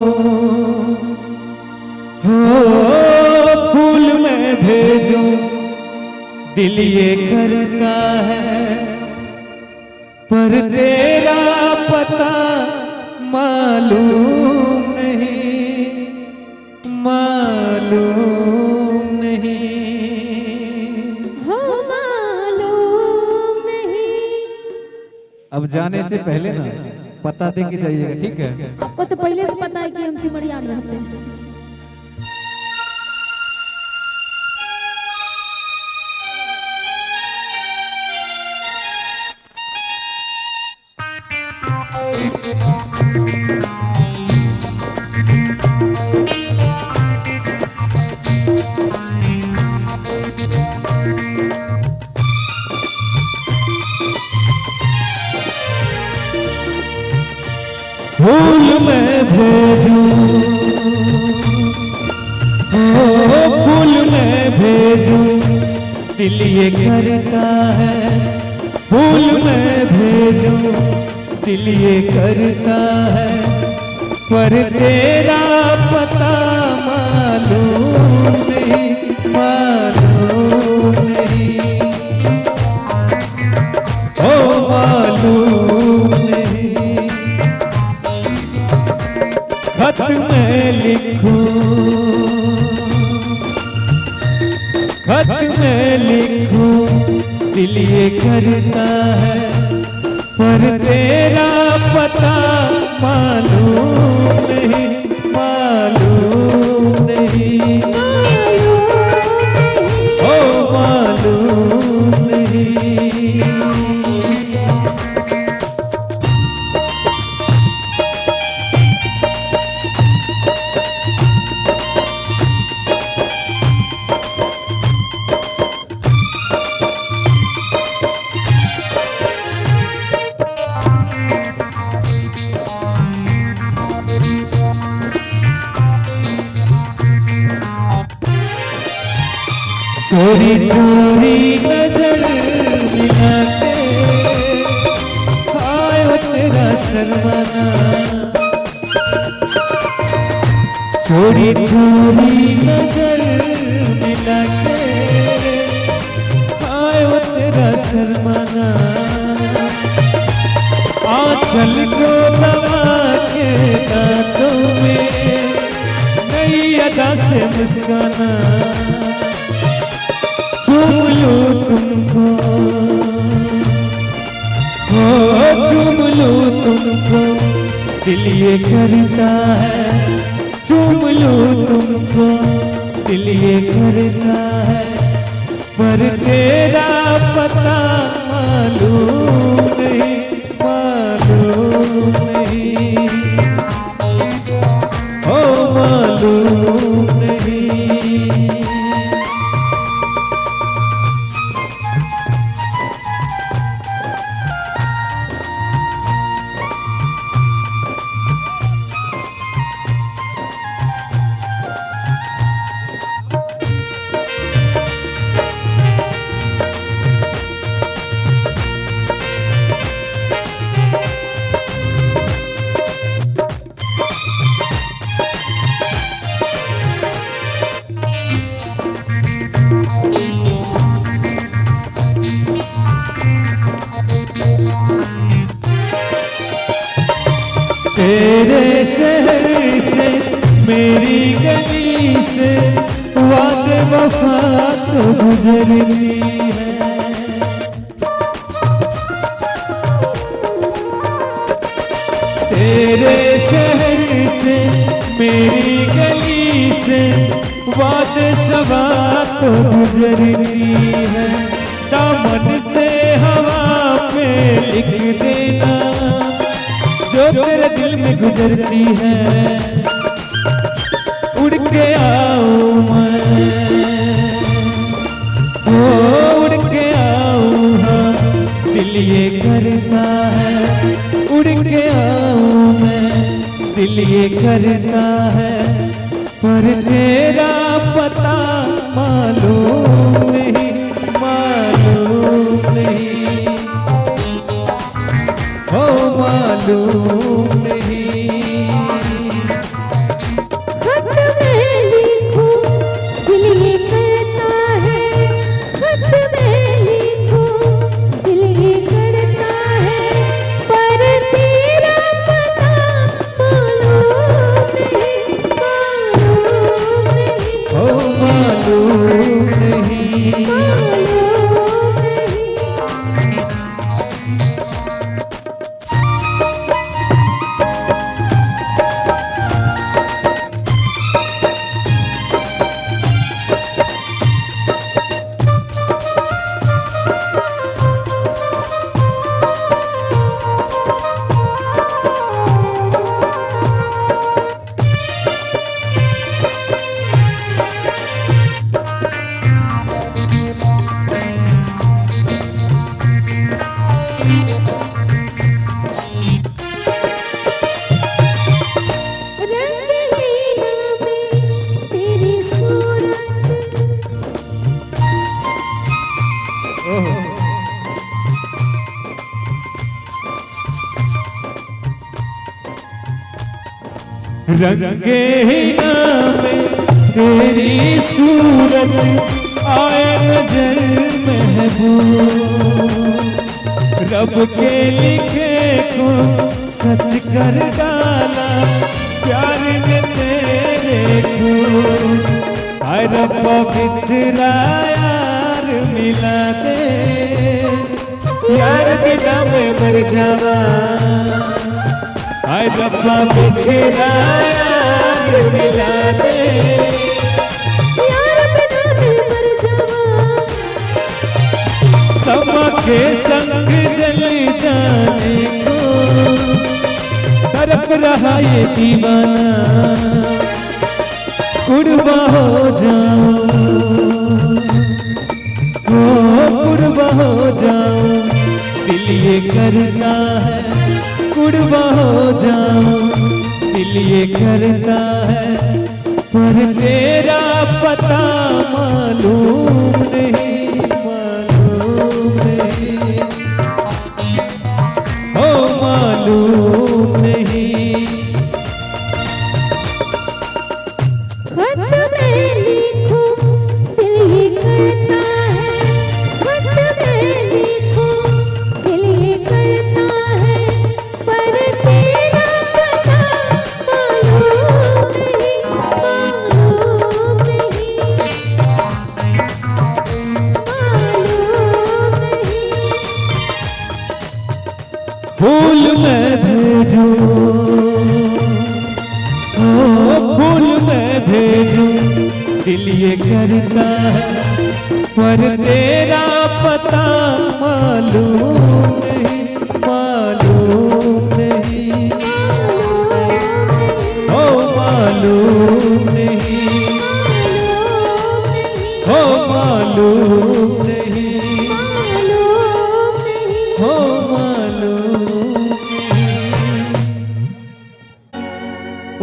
हो फूल मैं भेजूं दिल ये करता है, पर तेरा पता मालूम नहीं, मालूम नहीं, हो मालूम नहीं। अब जाने से पहले ना पता दे के जाइएगा, ठीक है? आपको तो पहले से पता है कि हम सिमरिया में रहते हैं। फूल मैं भेजूं, ओ फूल मैं भेजूं दिल ये करता है, फूल मैं भेजूं दिल ये करता है, पर तेरा पता मालूम नहीं, मालूम नहीं, ओ मालूम नहीं। खत मैं लिखूं, खत मैं लिखूं दिल ये करता है, पर तेरा पता मालूम नहीं, मालूम नहीं, ओ मालूम नहीं। चोरी चोरी नजर मिलाते आयो तेरा शर्माना, चोरी चोरी नजर मिलाते आयो तेरा शर्माना, आंचल को दबा के दांतों में नई अदा से मुस्काना, चूम लूं तुमको, हो चूम लूं तुमको दिल ये करता है, चूम लूं तुमको दिल ये करता है, पर तेरा पता मालूम नहीं, मालूम नहीं, ओ मालूम नहीं। तेरे शहर से मेरी गली से वादे वफा तो गुजरती है, तेरे शहर से मेरी गली से वादे शबा तो गुजरती है, दामन से हवा पे लिख देना जो तेरे दिल में गुजरती है, उड़ के आऊं मैं, ओ उड़ के आऊं हाँ दिल ये करता है, उड़ के आऊं मैं दिल ये करता है, पर तेरा पता मालूम नहीं, मालूम नहीं, ओ मालूम नहीं। रंगे ही नाम तेरी सूरत आए नजर महबूब, रब के लिखे को सच कर डाला प्यार ने तेरे को। आए रब्बा बिछड़ा यार मिला दे, यार बिना मैं मर जावा। आए रब्बा बिछड़ा यार मिला दे, यार बिना मैं मर जावा। समा के संग जल जाने को तरफ रहा ये दीवाना, कुर्बा हो जाऊं, कुर्बा हो जाऊं, दिल ये करता है कुर्बा हो जाऊं, दिल ये करता है, पर तेरा पता मालूम नहीं, मालूम नहीं, हो मालूम नहीं। खत में लिखूं दिल ये करता है, खत में लिखूं दिल ये करता है, पर तेरा पता मालूम नहीं, मालूम नहीं, मालूम नहीं। फूल मैं भेजूं, फूल मैं भेजूं, दिल ये करता है, पर तेरा पता मालूम नहीं, मालूम नहीं, हो मालूम नहीं, हो मालूम नहीं, हो मालूम नहीं।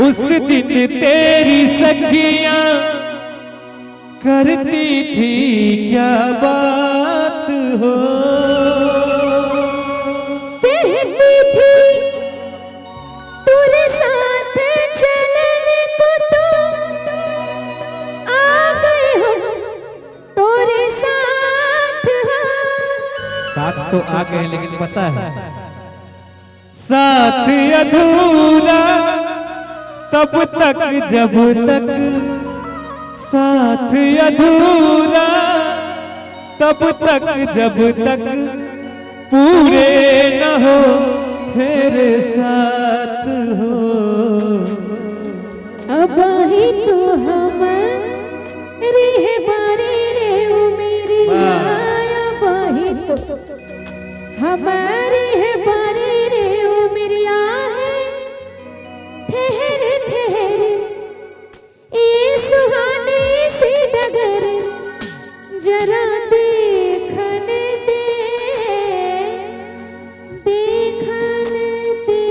उस दिन तेरी सखियां करती थी क्या बात हो, कहती थी तेरे साथ चलने को तो आ गए हम तेरे साथ हो। साथ तो आ गए लेकिन पता है साथ अधूरा तब तक जब तक, साथ अधूरा तब तक जब तक पूरे न हो तेरे साथ हो। अब ही तो हम रे बारे रे ओ मेरी आया, अब ही तो हमारे है बारे रे ओ मेरी है। ठहर ठहर ये सुहाने सी डगर जरा देखने दे, देखने दे।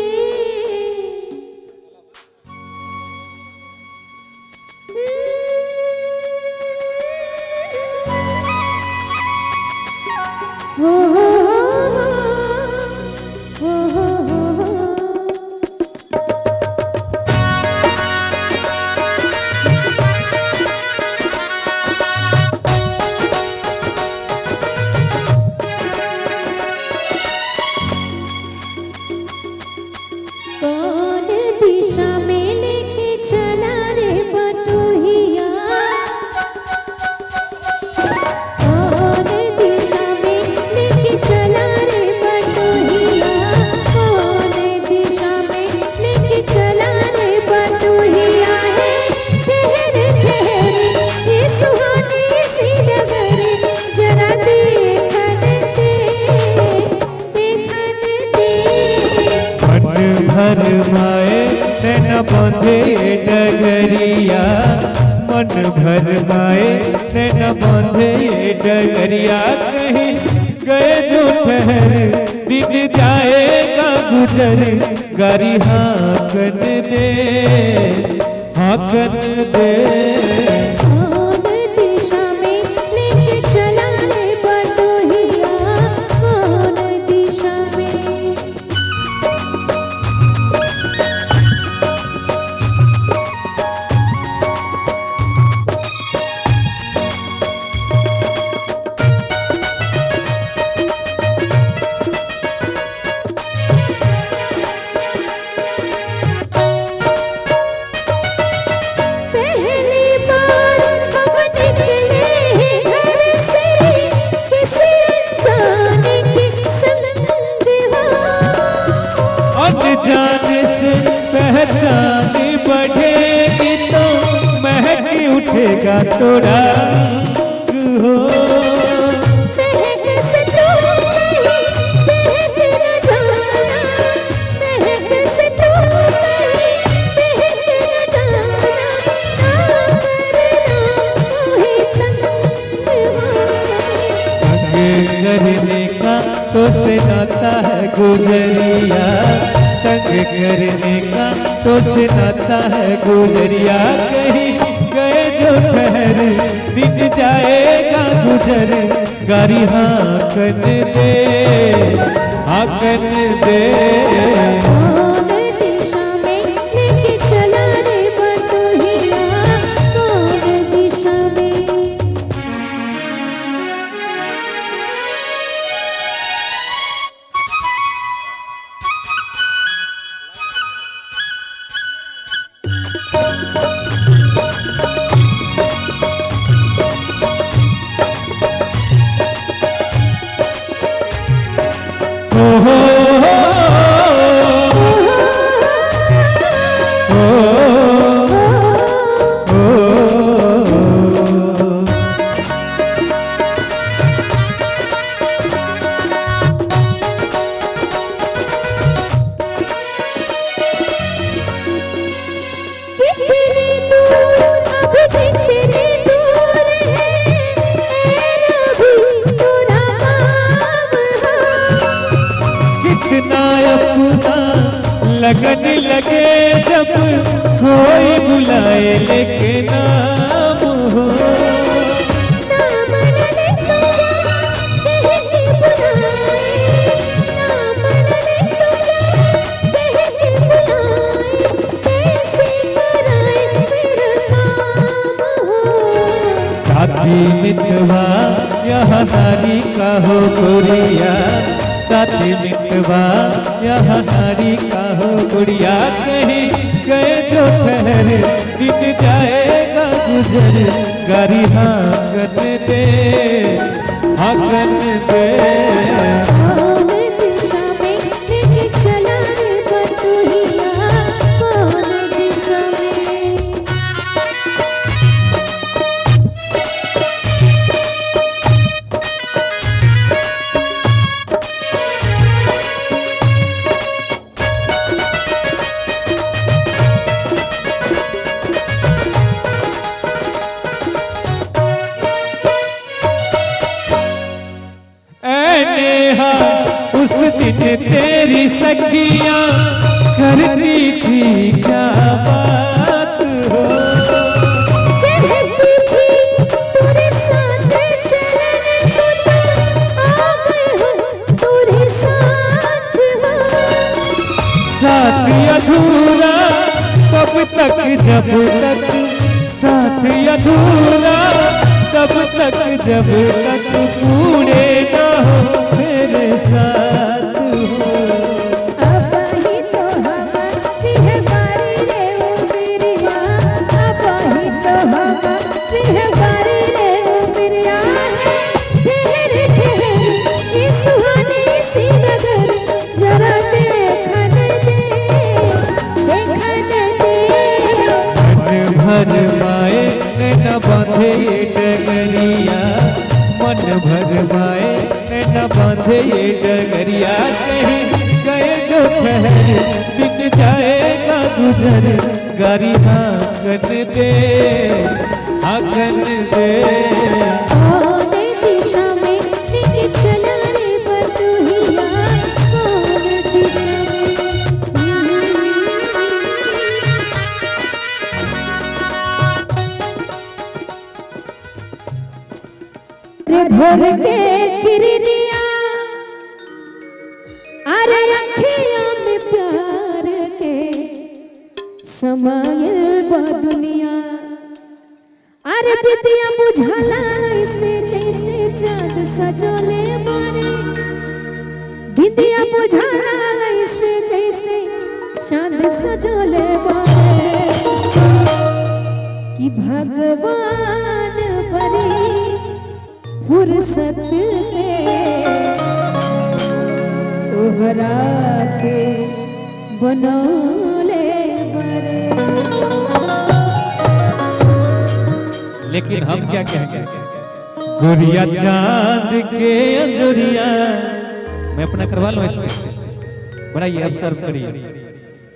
हो हो हो हो हो हो। कौन दिशा में लेके चला रे बटोहिया, कौन दिशा में लेके चला रे बटोहिया, कौन दिशा में लेके चला रे बटोहिया है। ठहर ठहर ये सुहानी सी डगर जरा देखने दे, देखने दे। मन भर माए नैन बांधे डगरिया, मन भर माए नैन बांधे डगरिया, कहीं गए जो ठहर दिन जाएगा गुजर, गारी हाकन दे, हाकन दे। कौन दिशा में लेके चला रे बटोहिया, कौन दिशा में। उठेगा तोड़ा हो। महक से तू नहीं महक न जाना, महक से तू नहीं महक न जाना, ना करना मोहे तंग करने का तो से नाता है गुजरिया, तंग करने का तो से नाता है गुजरिया। कहीं गए जो ठहर दिन जाएगा गुजर, गारी हाकन दे हाकन दे। कौन दिशा में लेके चला रे बटोहिया, कौन दिशा में। कितनी दूर अब कितनी दूर है ए रबी तोरा नाम हो। कितना अपना लगन लगे जब कोई बुलाए लेके नाम हो। नाम न ले तो कह के बुलाए, नाम न ले तो कह के बुलाए, कैसे कराए मेरा काम हो। साथी मितवा यह नारी का हो गुड़िया, साथी मितवा यह नारी का हो गुड़िया। कहीं गए जो ठहर दिन जाएगा गुजर, गारी हाकन दे हाकन दे। कौन दिशा में लेके चला रे बटोहिया, कौन दिशा में। ऐ नेहा उस दिन तेरी सखियां करती थी क्या बात हो। कहती थी तेरे साथ चलने को तो आ गए हो, तेरे साथ हो। साथ अधूरा तब तक जब तक, साथ अधूरा तब तक जब तक पूरे ना हो मेरे साथ हो। अब ही तो हमारी है बारी रे ओ मेरिया, अब ही तो हमारी है बारी रे ओ मेरिया। ठहर ठहर ये सुहानी सी नजर जरा देखन दे, देखन दे। मन भर माए न बांधे ये डगरिया, मन भर माए न बांधे ये डगरिया। कहीं गए जो ठहर दिन जाएगा गुजर, गारी हाकन दे हाकन दे। कौन दिशा में लेके चला रे बटोहिया, कौन दिशा में। रे भोर के किरनिया, अरे अखियां में प्यार के समायल बा दुनिया। अरे बिटिया बुझाला ऐसे जैसे चाँद सजोले मारे, बिटिया बुझाला ऐसे जैसे चाँद सजोले मारे। कि भगवान बड़ी फुर्सत से तोहरा के बनौले बरे। लेकिन हम क्या कहेंगे? गोरिया चांद के अंजोरिया। मैं अपना करवा लूं इसको, बनाइए अब सर्व करिए।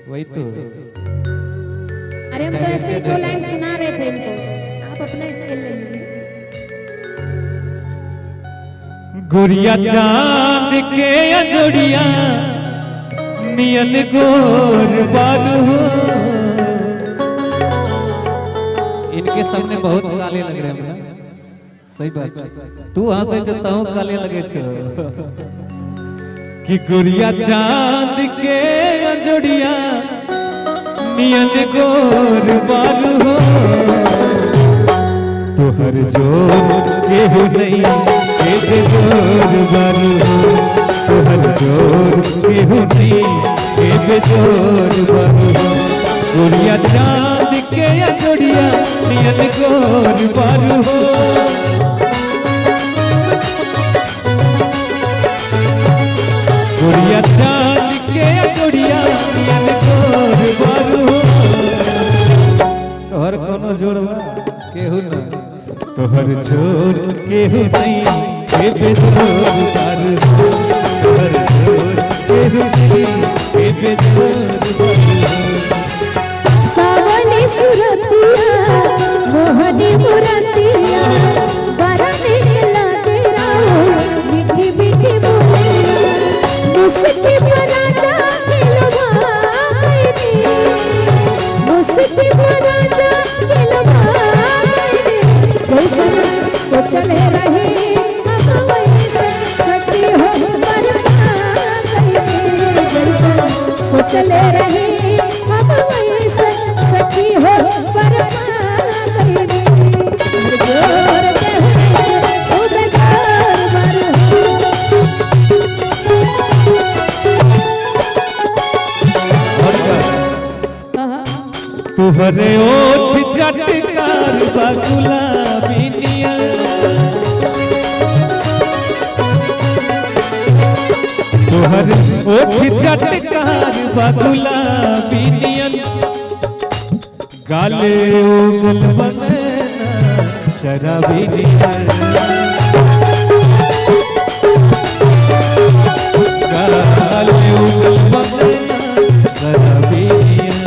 वही तो अरे हम तो ऐसे ही 2 लाइन सुना रहे थे इनको, आप अपना स्केल ले लीजिए। गोरिया चांद के अंजोरिया नियन गोर बालू हो। इनके सामने बहुत काले लग रहे हैं ना, सही बात। तू हंसे चलता हूँ काले लगे छो कि गोरिया चांद के अंजोरिया नियन गोर बालू हो। तोहर जोर केहू नहीं के जोर बालू हो। तोहर जोर केहू नहीं के जोर बालू हो। गोरिया चांद के अंजोरिया नियन गोर बालू हो। गोरिया चांद के अंजोरिया नियन गोर बालू हो। तोहर कोनो जोर केहू ना, तोहर जोर केहू नहीं के बेजोर बालू हो। तोहर जोर केहू नहीं के बेजोर बालू हो। सावली सुरतिया मोहनी मुरतिया बड़ा निकला तेरा मीठी मीठी बोलिया। मुस्की पर आजा दिलवा गईनी, मुस्की पर आजा दिलवा गईनी। जैसे सोचले रहे हम वैसे सती हो बरपा गईनी। जैसे सोचले रहे हम वैसे सखी हो बरपा गईनी। जोर के उधर बार तुहरे ओठ चटकार बा गुलाबी नियर। तुहरे ओठ चटकार बा गुलाबी नियर। गाले उगल बनना शराबी नियर। गाले उगल बनना शराबी नियर।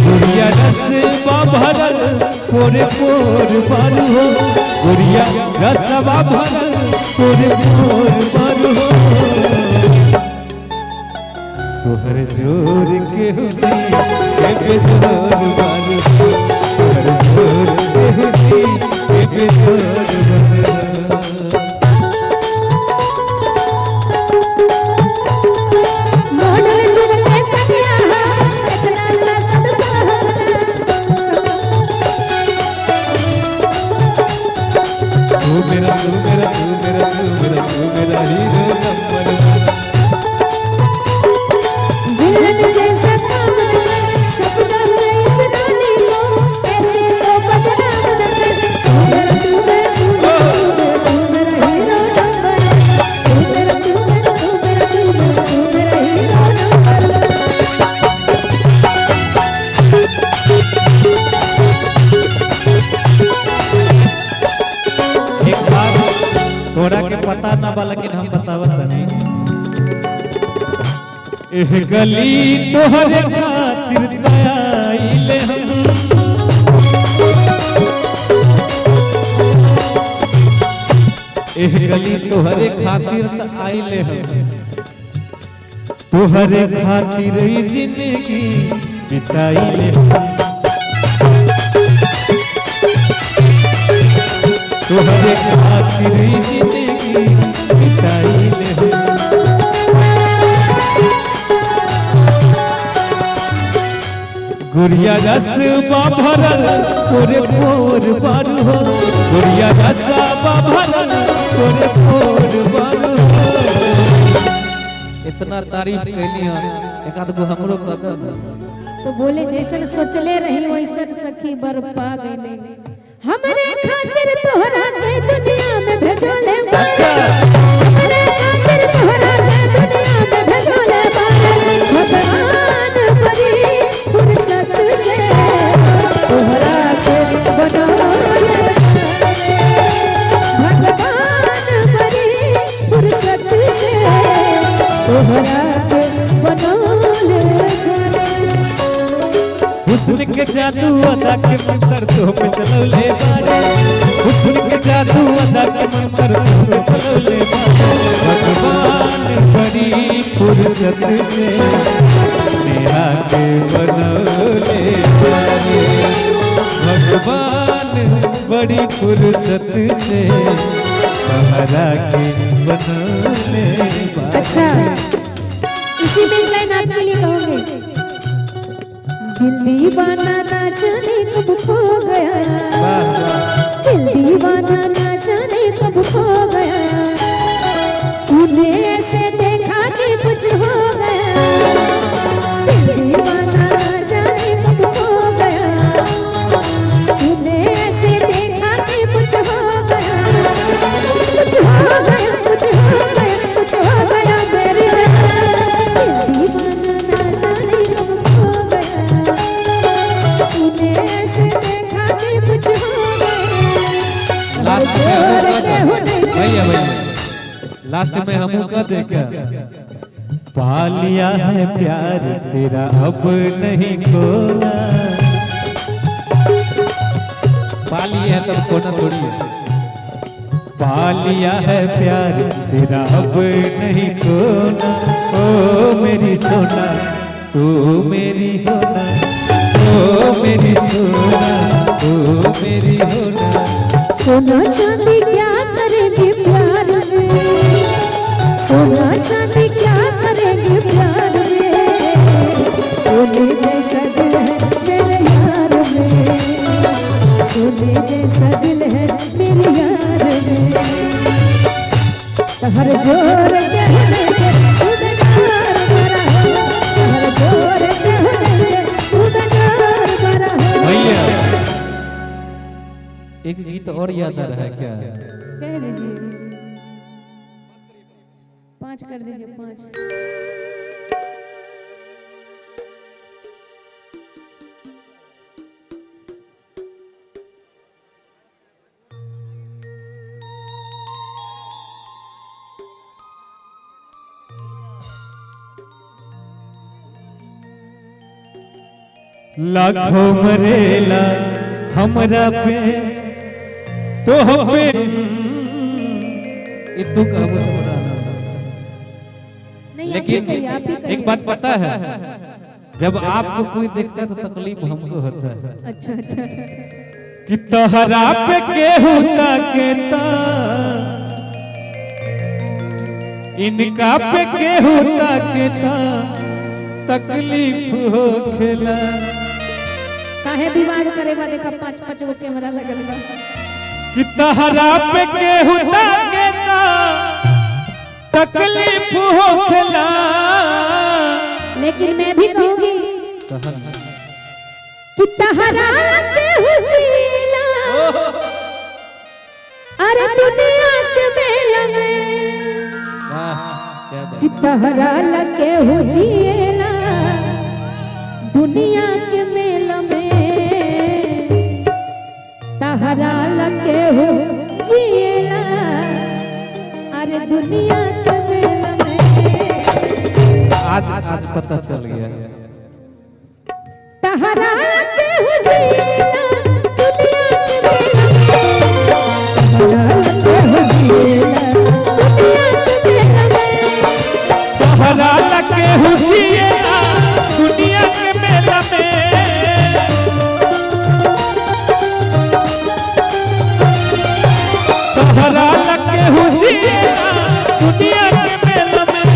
गुड़िया रस भरल पोरे पोर बालू हो। गुड़िया रसवा भरल पोरे पोर बालू हो। तोहर जोर केहू नहीं के बेजोर बालू हो। तोहर जोर केहू नहीं के बेजोर बालू हो। मोडल जुगले कन्या इतना ससद तू मेरा तू मेरा तू मेरा तू मेरा तू मेरा हीरो नंबर वन। विलन जैसा काम सपना है इस रानी को, ऐसे तो बदनाम न कर। तू मेरा तू मेरा तू मेरा तू मेरा हीरो नंबर। तू मेरा तू मेरा तू मेरा तू मेरा तू मेरा हीरो नंबर। एक बात तोरा के पता ना बा लेकिन हम बतावत नहीं। एह गली तोहरे खातिर आइले हम। एह गली तोहरे खातिर आइले हम। तोहरे खातिर ई जिंदगी बिताइले हम। तोहरे खातिर ई जिंदगी बिताइले हम। गुड़िया रस भरल तोरे पोर बारू हो। गुड़िया रस भरल तोरे पोर बारू हो। इतना तारीफ कैली हम, एक आध गो हमरो कदम। तो बोले जैसन सोचले रही वैसन सखी बरपा गईले। हमरे खातिर तोहरा के दुनिया में भेजोले बारे। हमरे खातिर तोहरा के दुनिया में भेजोले बारे। भगवान बड़ी फुर्सत जादू अदा के मंत्र तो पे चलौले बारे हुस्न के जादू अदा के मंत्र तो पे चलौले बारे भगवान बड़ी फुर्सत से नेहा के बनौले बारे भगवान बड़ी फुर्सत से सहारा के बनौले बारे। अच्छा इसी में एक लाइन आपके लिए कहूंगी। दिल दीवाना ना जाने कब खो गया, दिल दीवाना ना जाने कब खो गया, तूने ऐसे देखा कि कुछ हो गया, दिल दीवाना ना जाने कब खो गया, तूने ऐसे देखा कि कुछ हो गया, कुछ हो गया, कुछ हो गया, कुछ हो गया मेरी जान, दिल दीवाना ना जाने कब खो गया, तूने ऐसे देखा कि कुछ हो गया। लास्ट में हम का देखा पा लिया है प्यार तेरा अब नहीं खोना, पा लिया है तब खोना थोड़ी है, पा लिया है प्यार तेरा अब नहीं खोना, ओ मेरी सोना तू मेरी होना, ओ मेरी सोना तू मेरी होना। सोना चांदी क्या करेंगे प्यार में, सोना चांदी क्या करेंगे प्यार में, सोने जैसा दिल है मेरे यार में, सोने जैसा दिल है मेरे यार में, हर जोर के होने के उदगार भरा हो, हर जोर के होने के उदगार भरा हो। भैया एक गीत और याद आ रहा है क्या? कह लीजिए 5 कर दीजिए 5। लाखों मरेला हमरा पे तो पे ये तू कब नहीं लेकिन आप ही कहिए। एक बात पता है, जब आपको कोई देखता है तो तकलीफ हमको होता है। अच्छा अच्छा कि तहरा पे केहू ताकेता, इनका पे केहू ताकेता तकलीफ हो खेला। काहे विवाद करे बा देखा 5-5 गो कैमरा लगल बा। कि तहरा पे केहू ताकेता तकलीफ हो खेला। लेकिन मैं भी कहूंगी कि तहरा केहू जीला, अरे दुनिया के मेला में, कि तहरा लगे हो जिएला दुनिया के मेला में, तहरा लगे हो जिएला अरे दुनिया के मेला में। आज पता चल गया तहरा लगे हो जिएला दुनिया के मेला में, तहरा लगे हो जिएला दुनिया के मेला में, तहरा लगे हो जिएला दुनिया के मेला में, तहरा लगे हो जिएला दुनिया के मेला में।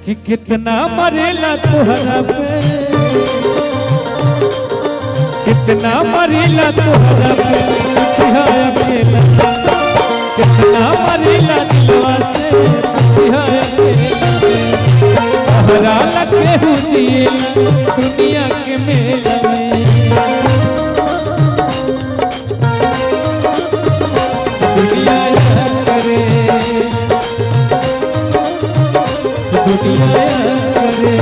कि कितना मरेला तोहरा पे, कितना मरेला तोहरा पे छिहाया अकेला, कितना मरेला दिलवा से छिहाया अकेला, तहरा लगे हो जिएला दुनिया के मेला में। दुनिया याद करे, दुनिया याद करे,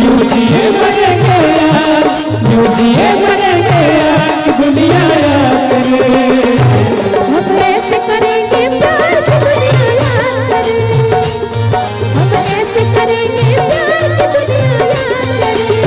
यूं जिए मरेंगे यार, यूं जिए मरेंगे यार, कि दुनिया याद करे। हम ऐसे करेंगे प्यार की दुनिया याद करे, हम ऐसे करेंगे प्यार की दुनिया याद करे,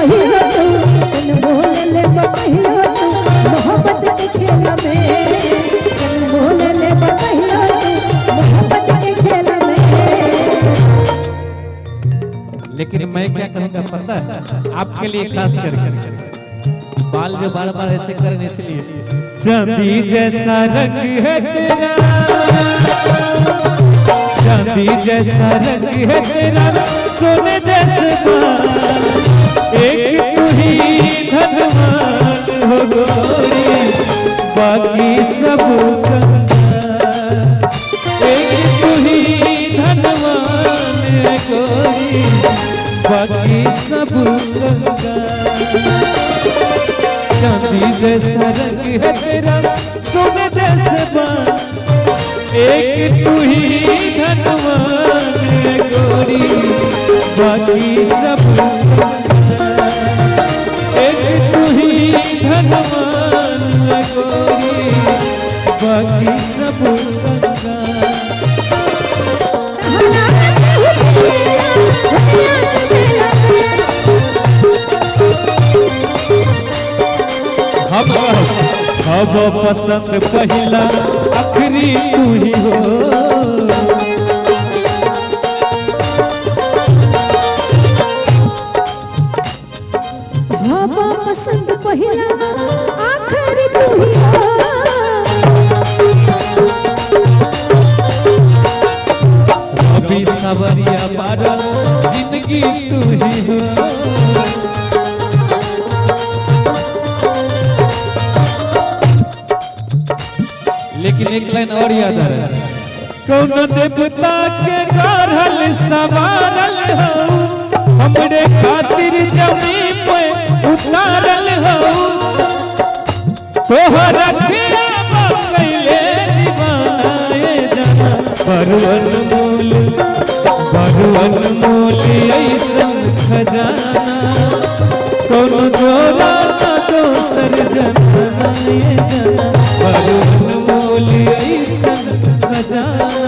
कहियो तू चल बोल ले कहियो तू मोहब्बत के खेला में चल बोल ले कहियो तू मोहब्बत के खेला में। लेकिन मैं क्या कहूँगा पता है आपके लिए खास करके बाल जो बार बार ऐसे करें इसलिए चांदी जैसा रंग है तेरा, चांदी जैसा रंग है तेरा, सोने जैसे बाल, एक तू ही धनवान हो गोरी, बाकी सब कंगाल। एक तू ही धनवान है गोरी, बाकी सब कंगाल। चांदी जैसा रंग है तेरा, सोने जैसे बाल, एक तू ही धनवान है गोरी, बाकी सब कंगाल। एक तू ही धनवान है गोरी, बाकी सब कंगाल। अब पसंद पहला आखिरी तू ही हो, अब पसंद पहला आखिरी तू ही हो। अभी सवरिया बारा जिंदगी तू ही हो। लेकिन एक लाइन और याद आ रहा है, कौन देवता के गढ़ल सवारल हो, हमरे खातिर जमीन पे उतारल हो, तोहरा खिलावा कैले दीवाना जाना, बरुअन मोल ऐसन खजाना, कौन जोड़ा ना दोसर जनाना ये जाना, बरुअन मोल ऐसन खजाना,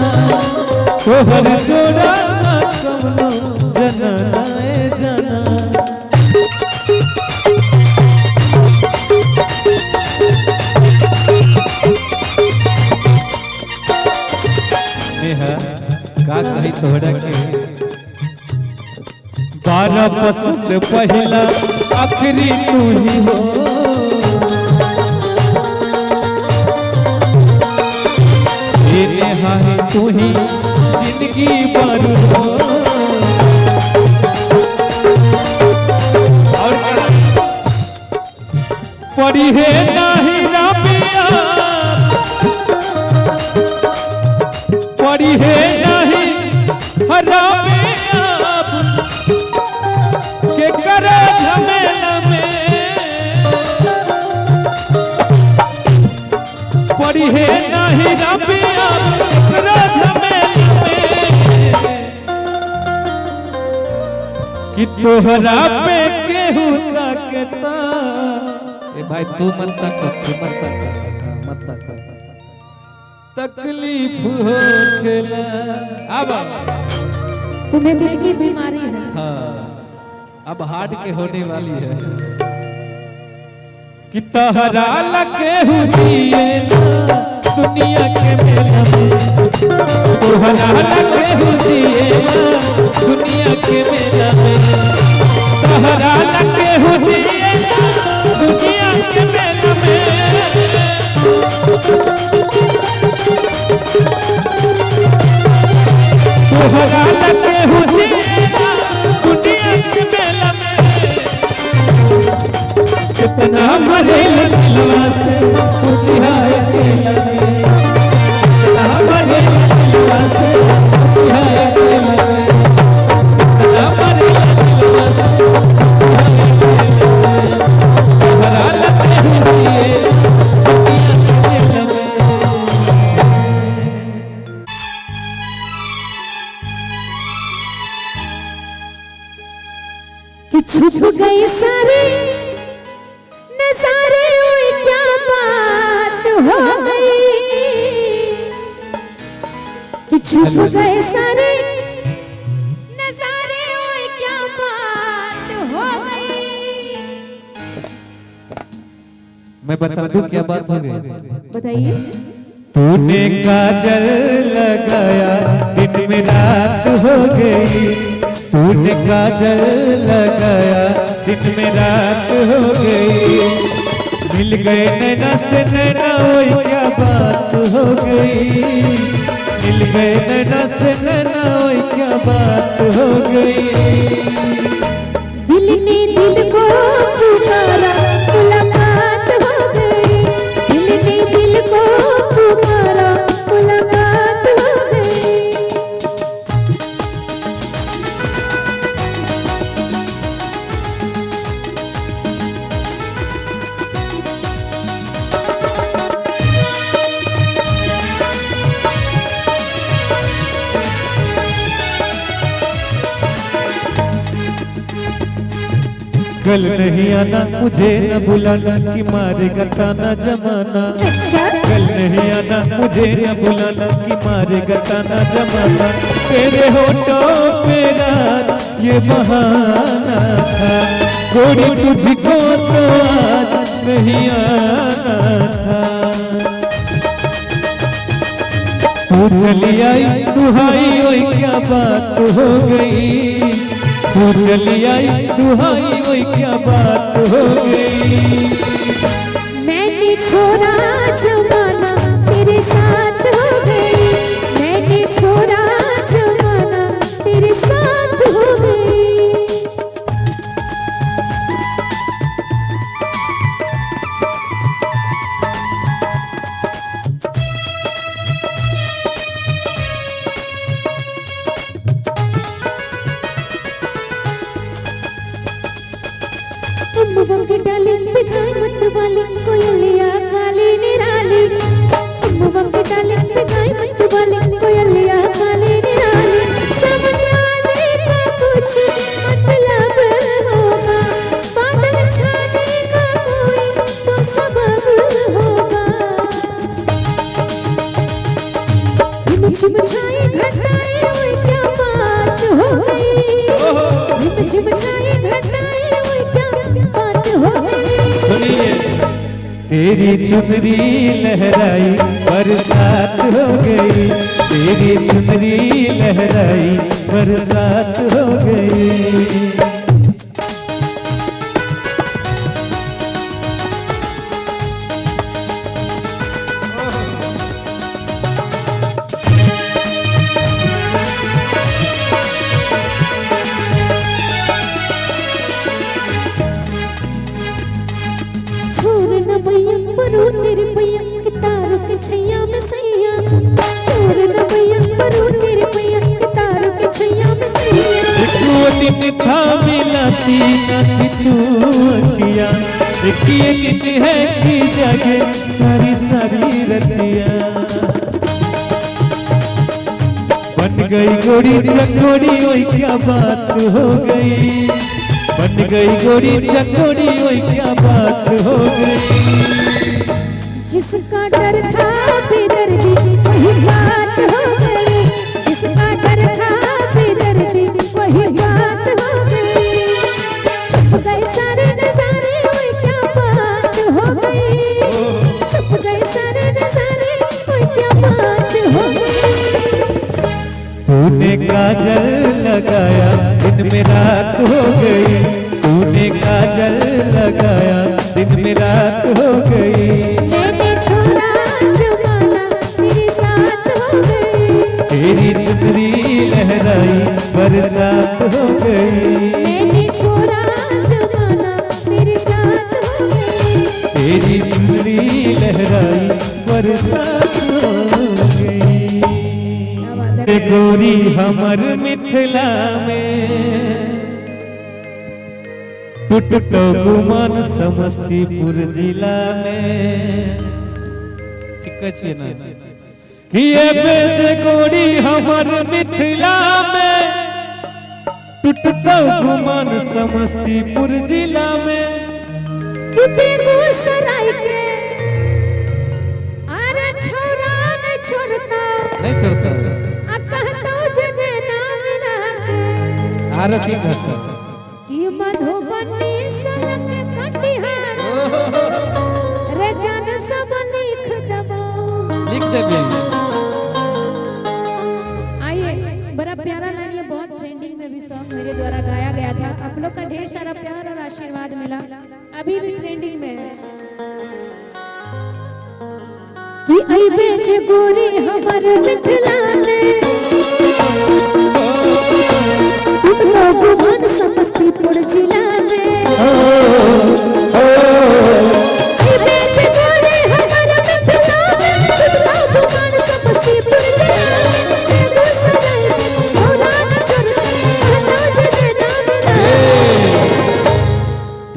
तोहर जोड़ा ना कौनो जनाना ये जाना। का कही तोहरा के बारह पसंद पहला आखिरी तू ही हो, तेरे हाय तू ही जिंदगी भर हो। और पड़ी है नाही राबिया, पड़ी है नहीं हरामिया, के करे झमेला में, पड़ी है नहीं राबिया, के करे झमेला में, कि तोहरा पे केहू ताकता। ए भाई तू मत तक, तू मत तक, मत तक, तकलीफ हो खेला। अब तुम्हें दिल की बीमारी है। हाँ अब हार्ट के होने वाली है, कि तहरा लगे हुए दुनिया के मेला में, तोहरा लगे हुए दुनिया के मेला में, तहरा लगे हुए दुनिया के मेला में, तोहरा लगे हुए दुनिया के मेला में, कितना मरे दिलवा से कुछ है अकेला में, कितना मरे दिलवा से कुछ है अकेला में, कितना मरे दिलवा से कुछ है अकेला में, तोहरा लगे हुए दुनिया के मेला में। कि छुप गई सारे नजारे, ओए क्या बात हो गई, कि छुप गए सारे नजारे, ओए क्या बात हो गई। मैं बता दूं क्या बात हो गई? बताइए। तूने काजल लगाया दिन में रात हो गई, तूने काजल लगाया दिन में रात हो गई, मिल गए नैना से नैना वही क्या बात हो गई, मिल गए नैना से नैना वही क्या बात हो गई। दिल ने दिल को पुकारा मुलाकात हो गई, दिल ने दिल को पुकारा मुलाकात हो गई। कल नहीं आना मुझे न बुलाना कि मारेगा ताना जमाना, अच्छा कल नहीं आना मुझे न बुलाना कि मारेगा ताना जमाना, तेरे होठों पे रात ये बहाना था, गोरी तुझको तो आज नहीं आना था। तू चली आई दुहाई ओए क्या बात हो गई, तू चली आई दुहाई ओए क्या बात हो गई। मैंने छोड़ा जमाना तेरे साथ हो गई, मैंने छोड़ा जमाना तेरे साथ हो गई। अम्मू के डाली बिगाई मत वाली कोयलिया काली निराली, अम्मू के डाली बिगाई मत वाली कोयलिया काली निराली, समझाने का कुछ मतलब होगा, बादल छाने का कोई तो सबब होगा। झिम छाई घटाए ओए क्या बात हो गई, झिम छाई घटाए ओए क्या बात हो गई। सुनिए, तेरी चुनरी लहराई बरसात हो गई, तेरी चुनरी लहराई बरसात हो गई। छोड़ न भैया परो तेरे भैया के तारों के छैया में सैया, छोड़ न भैया परो तेरे भैया के तारों के छैया में सैया। एक दिन था मिलाती न थी तू अखियाँ, एक है की जागे सारी सारी रतिया, बन गई गोरी चकोरी ओए क्या बात हो गई, बन गई गोरी चकोरी ओए क्या बात हो गई। जिसका डर था बेदर्दी वही बात हो गई, जिसका डर था बेदर्दी वही बात हो गई। छुप गए सारे नजारे ओए क्या बात हो गई, छुप गए सारे नजारे ओए क्या बात हो गई। तूने काजल लगाया दिन में रात हो गई, तूने काजल लगाया दिन में रात हो गई, मैंने छोड़ा जमाना तेरे साथ हो गई, तेरी चुनरी लहराई बरसात हो गई, मैंने छोड़ा जमाना तेरे साथ हो गई। तेरी चुनरी लहराई बरसात हो गई। क्या बात है। गोरी हमर मिथिला में टूटो गुमान समस्तीपुर जिला में, ठीक है ना कि ये बेज गोरी हमर मिथिला में टूटो गुमान समस्तीपुर जिला में, कि बेगूसराय के आरा छोरा न छोड़ता, नहीं छोड़ता आ कहता जने नाम ना के आरती करता कि मधुबनी सड़क कटिहार जान सब लिख दबो। लिख देबे। आइए, बड़ा प्यारा लाइन, ये बहुत ट्रेंडिंग में भी सॉन्ग मेरे द्वारा गाया गया था। आप लोग का ढेर सारा प्यार और आशीर्वाद मिला, अभी भी ट्रेंडिंग में है। कि आई बेच गोरी हमर मिथिला में, उठलो गुमान समस्तीपुर जिला में। आई बेच गोरी हमर मिथिला में, उठलो गुमान समस्तीपुर जिला में। बेगूसराय में मौलाना चुर कहता जने ना मिला।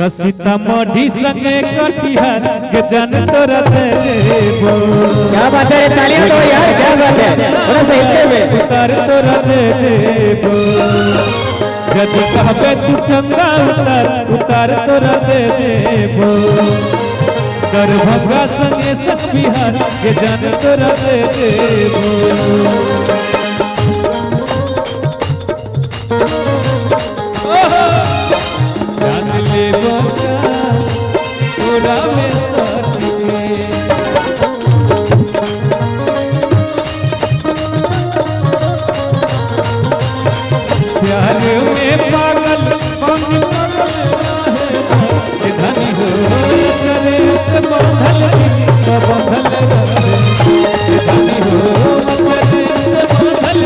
सीतामढ़ी संगे कटिहार के जान तोरा देबो। क्या बात है, तालियां दो यार, क्या बात है, थोड़ा सा हिलते हुए। उतार तोरा दे देबो। यदि कहबे तू चंदा उतार तोरा दे देबो। दरभंगा संगे संग बिहार के जान तोरा दे देबो। जान लेबो तोरा में सटके। प्यार में पागल हम पागल रहे। धनी हो चले से बंधल बंधल रहे। धनी हो चले से बंधल।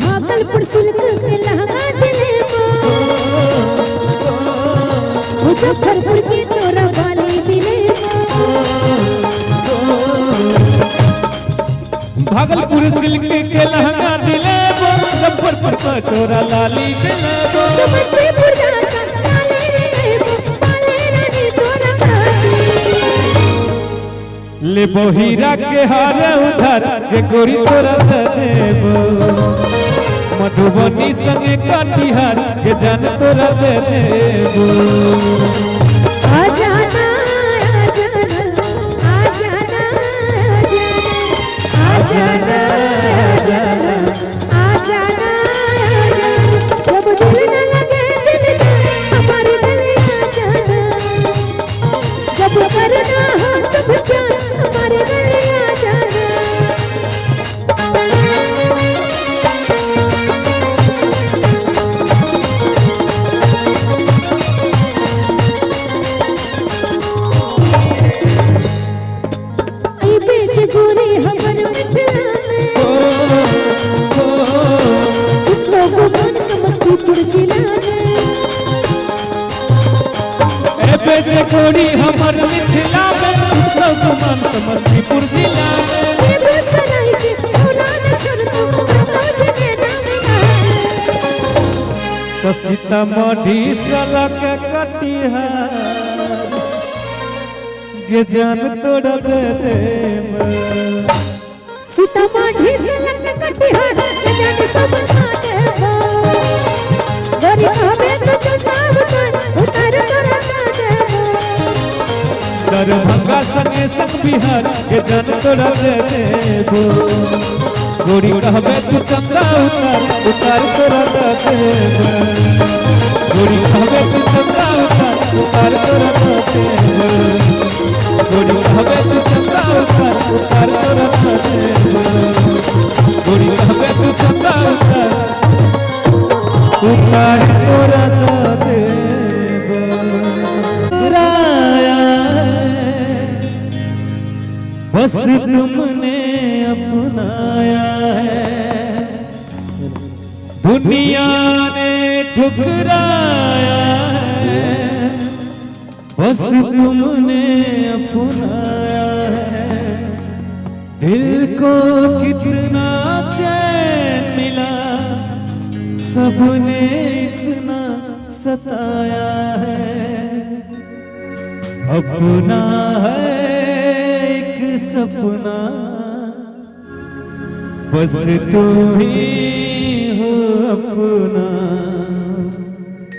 भागलपुर सिल्क के लहंगा दिले को, मुजफ्फरपुर की तोरा वाली दिले को। भागलपुर सिल्क के लहंगा दिले वो। मुजफ्फरपुर का तोरा लाली दिले वो। समस्तीपुर जाकर काले रे वो, काले रानी तोरा बाती। लेबो हीरा के हार उधार के गोरी तोरा दे देबो। मधुबनी संगे कटिहार के जान तोरा दे देबो। आजाना आजाना आजाना आजाना आजाना आजाना आजाना। जब दिल न लगे दिल का हमारे गले आजाना। जब करना हो तब प्यार हमारे गले आजाना। आई बेच गोरी हमर मिथिला में, उठलो गुमान समस्तीपुर जिला में। ए बेटे गोरी हमर मिथिला में। उठलो गुमान समस्तीपुर जिला में। बेगूसराय के मौलाना चुर कहता जने ना मिला। तो सीतामढ़ी सलक कटिहार के जान तोरा दे देबो। सीतामढ़ी से लग कटिहार के जान सब माने हो। गोरी कहबे तो चंदा उतार तोरा दे देबो। दरभंगा संगे संग बिहार के जान तोरा दे देबो। गोरी कहबे तू चंदा उतार तोरा दे देबो। गोरी कहबे तू चंदा उतार तोरा दे देबो। गोरी कहबे तू चंदा उतार तोरा दे देबो। गोरी कहबे तू चंदा उतार तोरा दे देबो। राया बस तुमने अपनाया है। दुनिया ने ठुकराया है। बस तुमने अपनाया है। दिल को कितना चैन मिला, सबने इतना सताया है। अपना है एक सपना, बस तू ही हो अपना।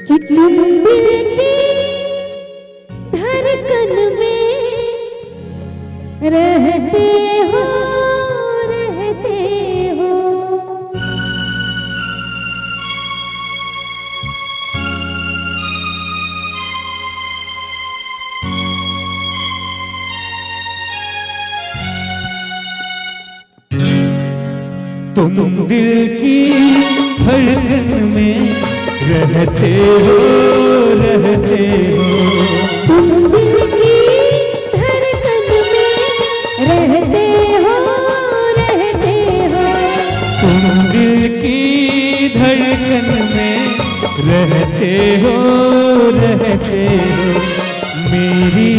कि तुम दिल की धड़कन में तुम दिल की धड़कन में रहते हो, रहते हो। तुम दिल की धड़कन में रहते हो, रहते हो। तुम दिल की धड़कन में रहते हो, रहते हो। मेरी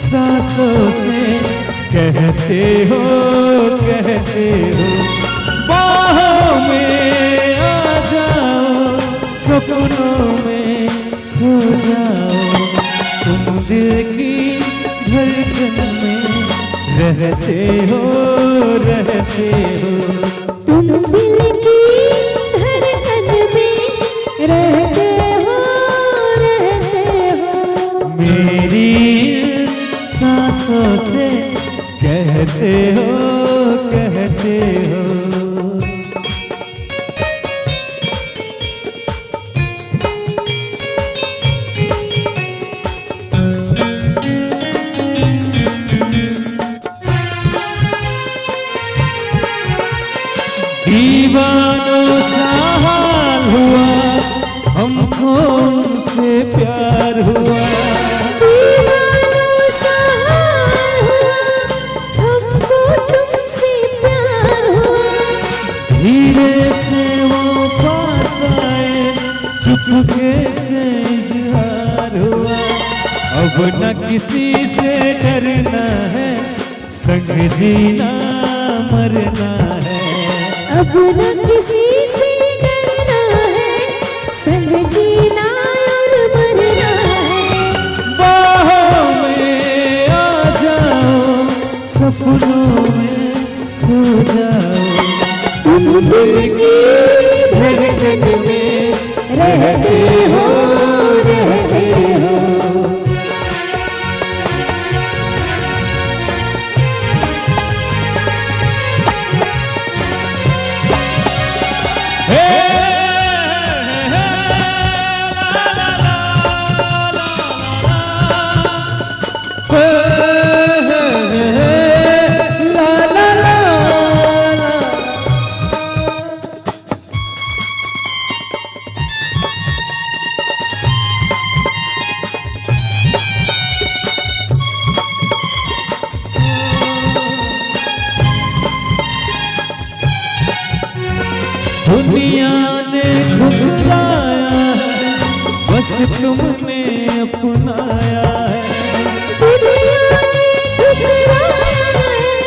सांसों से कहते हो, कहते हो। बाहों में आ जाओ, सपनों में खो जाओ। तुम दिल की धड़कन में रहते हो, रहते हो। तुम दिल की धड़कन में रहते हो, रहते हो। मेरी सांसों से कहते हो, कहते हो। दीवानों सा हाल हुआ, हमको उनसे प्यार हुआ। दीवानों सा हाल हुआ, हमको तुमसे प्यार हुआ। धीरे से वो पास आए, चुपके से इजहार हुआ। अब न किसी से डरना है, संग जीना मरना है। अब न किसी से डरना है, संग जीना और मरना है। बाहों में आ जाओ, सपनों में खो जाओ। तुम दिल की धड़कन में रहते हो, रहते हो। हे, ला, ला, ला, ला। दुनिया ने ठुकराया है, बस तुमने अपनाया है। दुनिया ने ठुकराया है,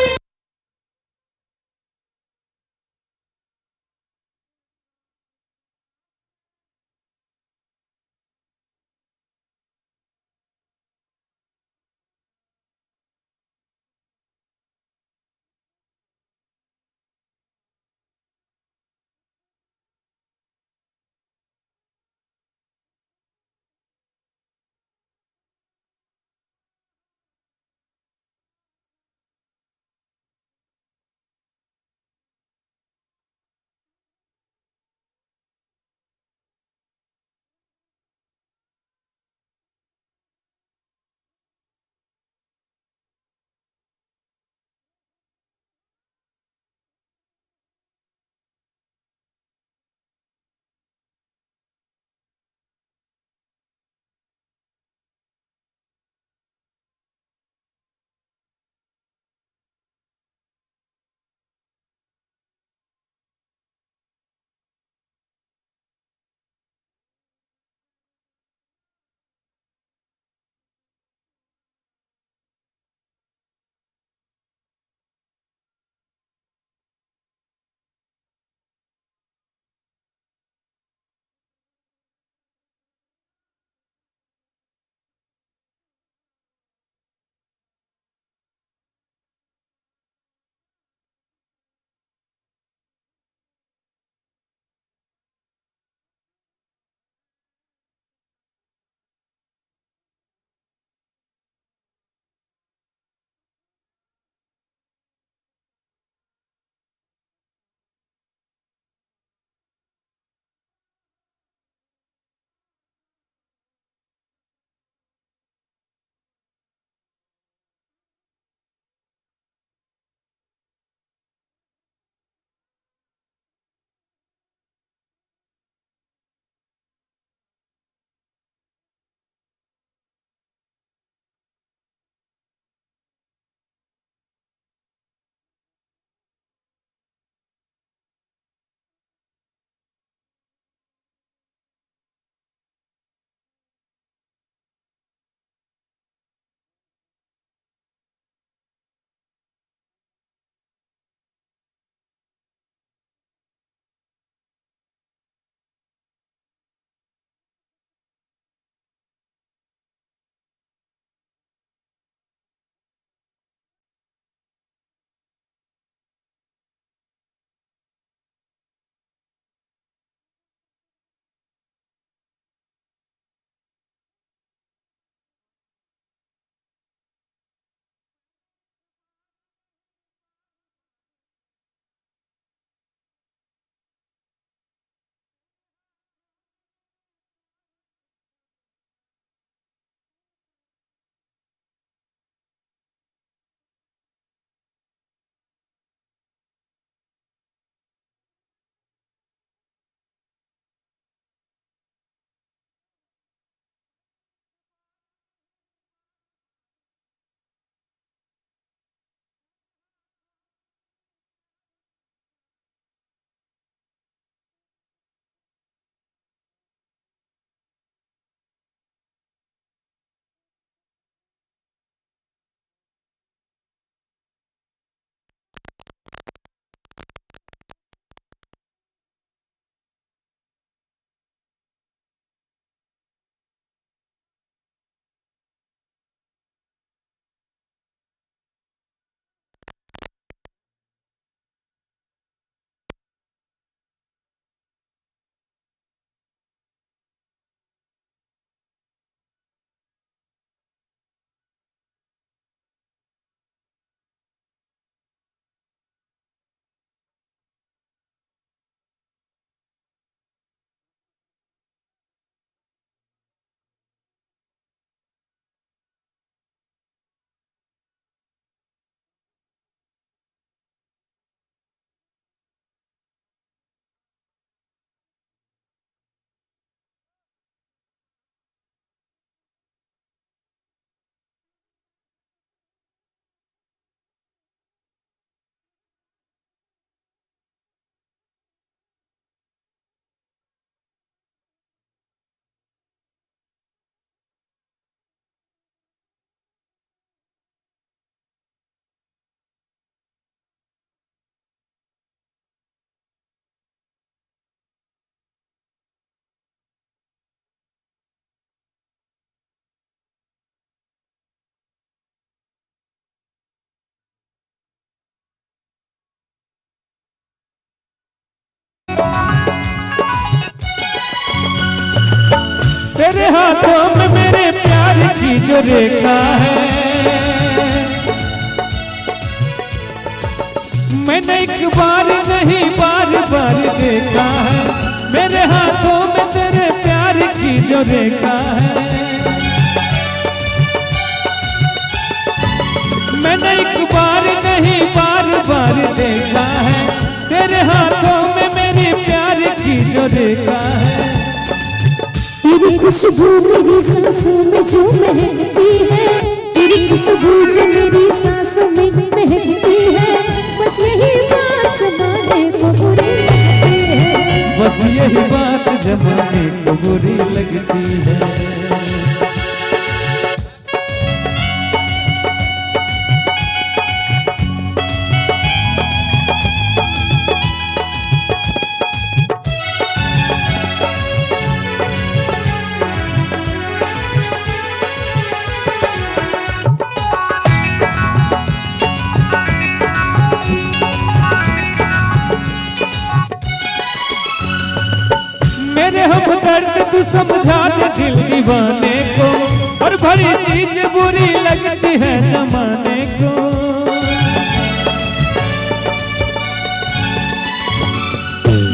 तेरे हाथों में मेरे प्यार की जो रेखा है, मैंने एक बार नहीं बार बार देखा है। मेरे हाथों में तेरे प्यार की जो रेखा है, मैंने एक बार नहीं बार बार देखा है। तेरे हाथों में मेरे प्यार की जो रेखा है। तेरी खुशबू मेरी सांसों में जो महकती है, तेरी खुशबू जो मेरी सांसों में महकती है, बस यही बात जमाने को बुरी लगती है। बस यही बात जमाने को बुरी लगती है। मेरे हम दर्द तू समझा दे दिल दीवाने को, और बड़ी चीज बुरी लगती है जमाने को।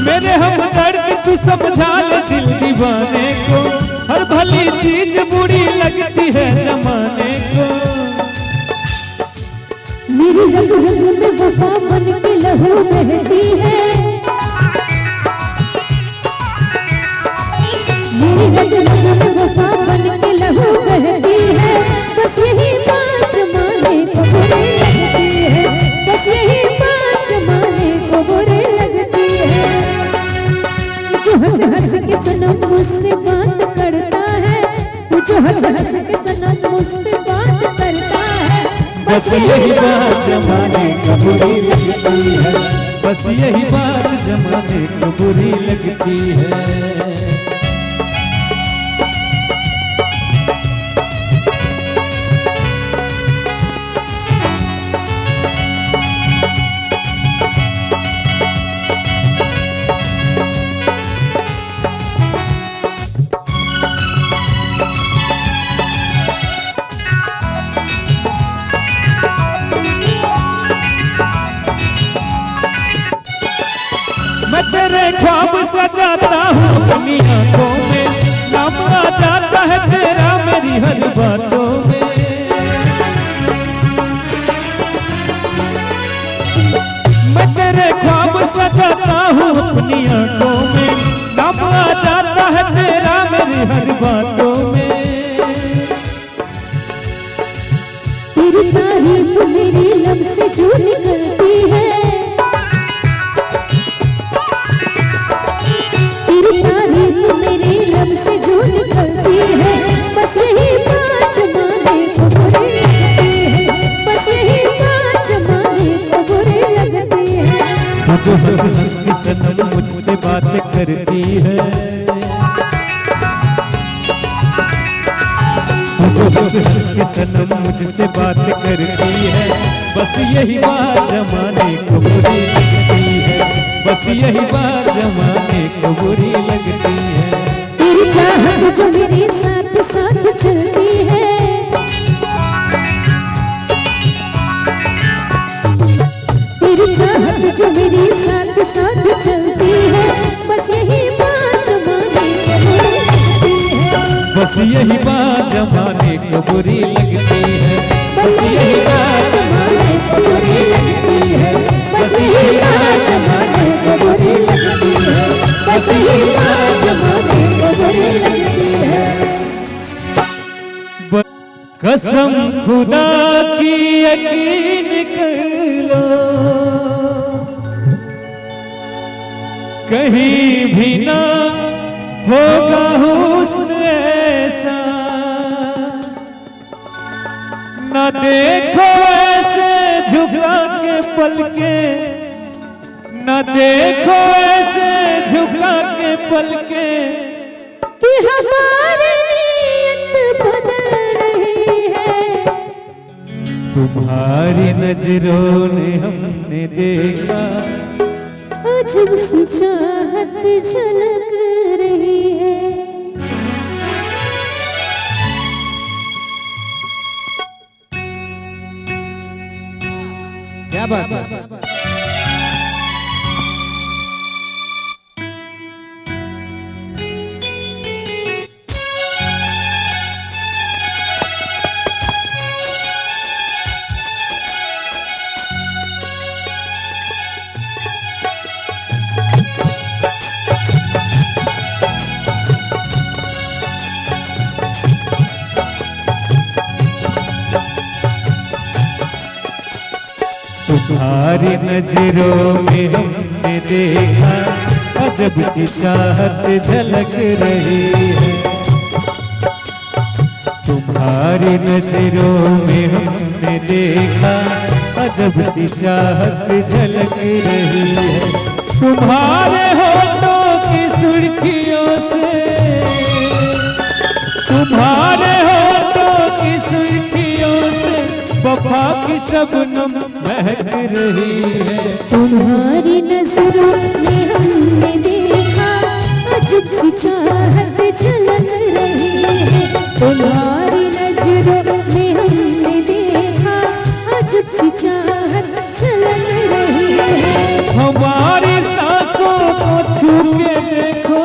मेरे हम दर्द तू समझा दे दिल दीवाने को, हर भली चीज बुरी लगती है जमाने को। मेरी रग रग में वफा बन के लहू बहती है, मेरी रग रग में वफा बन के लहू बहती है। बस यही बात जमाने को बुरी लगती है, बस यही बात जमाने को बुरी लगती है। जो हंस हंस के सनम मुझसे बात करता है, तू जो हंस हंस के सनम मुझसे बात करता है, बस यही बात जमाने को बुरी लगती है। बस यही बात जमाने को बुरी लगती है। मैं तेरे ख्वाब सजाता हूँ अपनी आंखों में, नाम आ जाता है तेरा मेरी हर बातों में। मैं तेरे ख्वाब सजाता हूँ अपनी आंखों में, नाम आ जाता है तेरा मेरी हर बातों में। तेरी तारीफ मेरे लब से जो निकलती है, तेरी तारीफ मेरे लब से जो निकलती है, बस यही बात जमाने को बुरी लगती है, बस यही बात जमाने को बुरी लगती है। वो जो हंस हंस के सनम मुझसे बात करती है, वो जो हंस हंस के सनम मुझसे बात करती है, बस यही बात जमाने को बुरी लगती है। बस यही बात जमाने को बुरी लगती है। तेरी चाहत जो मेरे साथ साथ चलती है, तेरी चाहत जो मेरे साथ साथ चलती है, बस यही बात जमाने को बुरी लगती है। बस यही बात जमाने को बुरी लगती है। बस यही बात जमाने को बुरी लगती है, बस यही बात जमाने को बुरी लगती है, बस यही बात जमाने को बुरी लगती है। कसम खुदा की यकीन कर लो, कहीं भी ना होगा हुस्न ऐसा, न देखो ऐसे झुका के पलके, न देखो ऐसे झुका के पलके, कि हमारी नीयत बदल रही है। तुम्हारी नजरों ने हमने देखा, अजब सी चाहत झलक रही है। बात है। तुम्हारी नजरों में हमने देखा अजब सी चाहत झलक रही है। तुम्हारी नजरों में हमने देखा अजब सी चाहत झलक रही है। तुम्हारे होठों की सुर्खियों से, तुम्हारे होठों की सुर्खियों से वफा की शबनम महक रही है। तुम्हारी नजरों में हमने देखा अजब सी चाहत झलक रही है। तुम्हारी नजरों में हमने देखा अजब सी चाहत झलक रही है। हमारी सांसों को छू के देखो,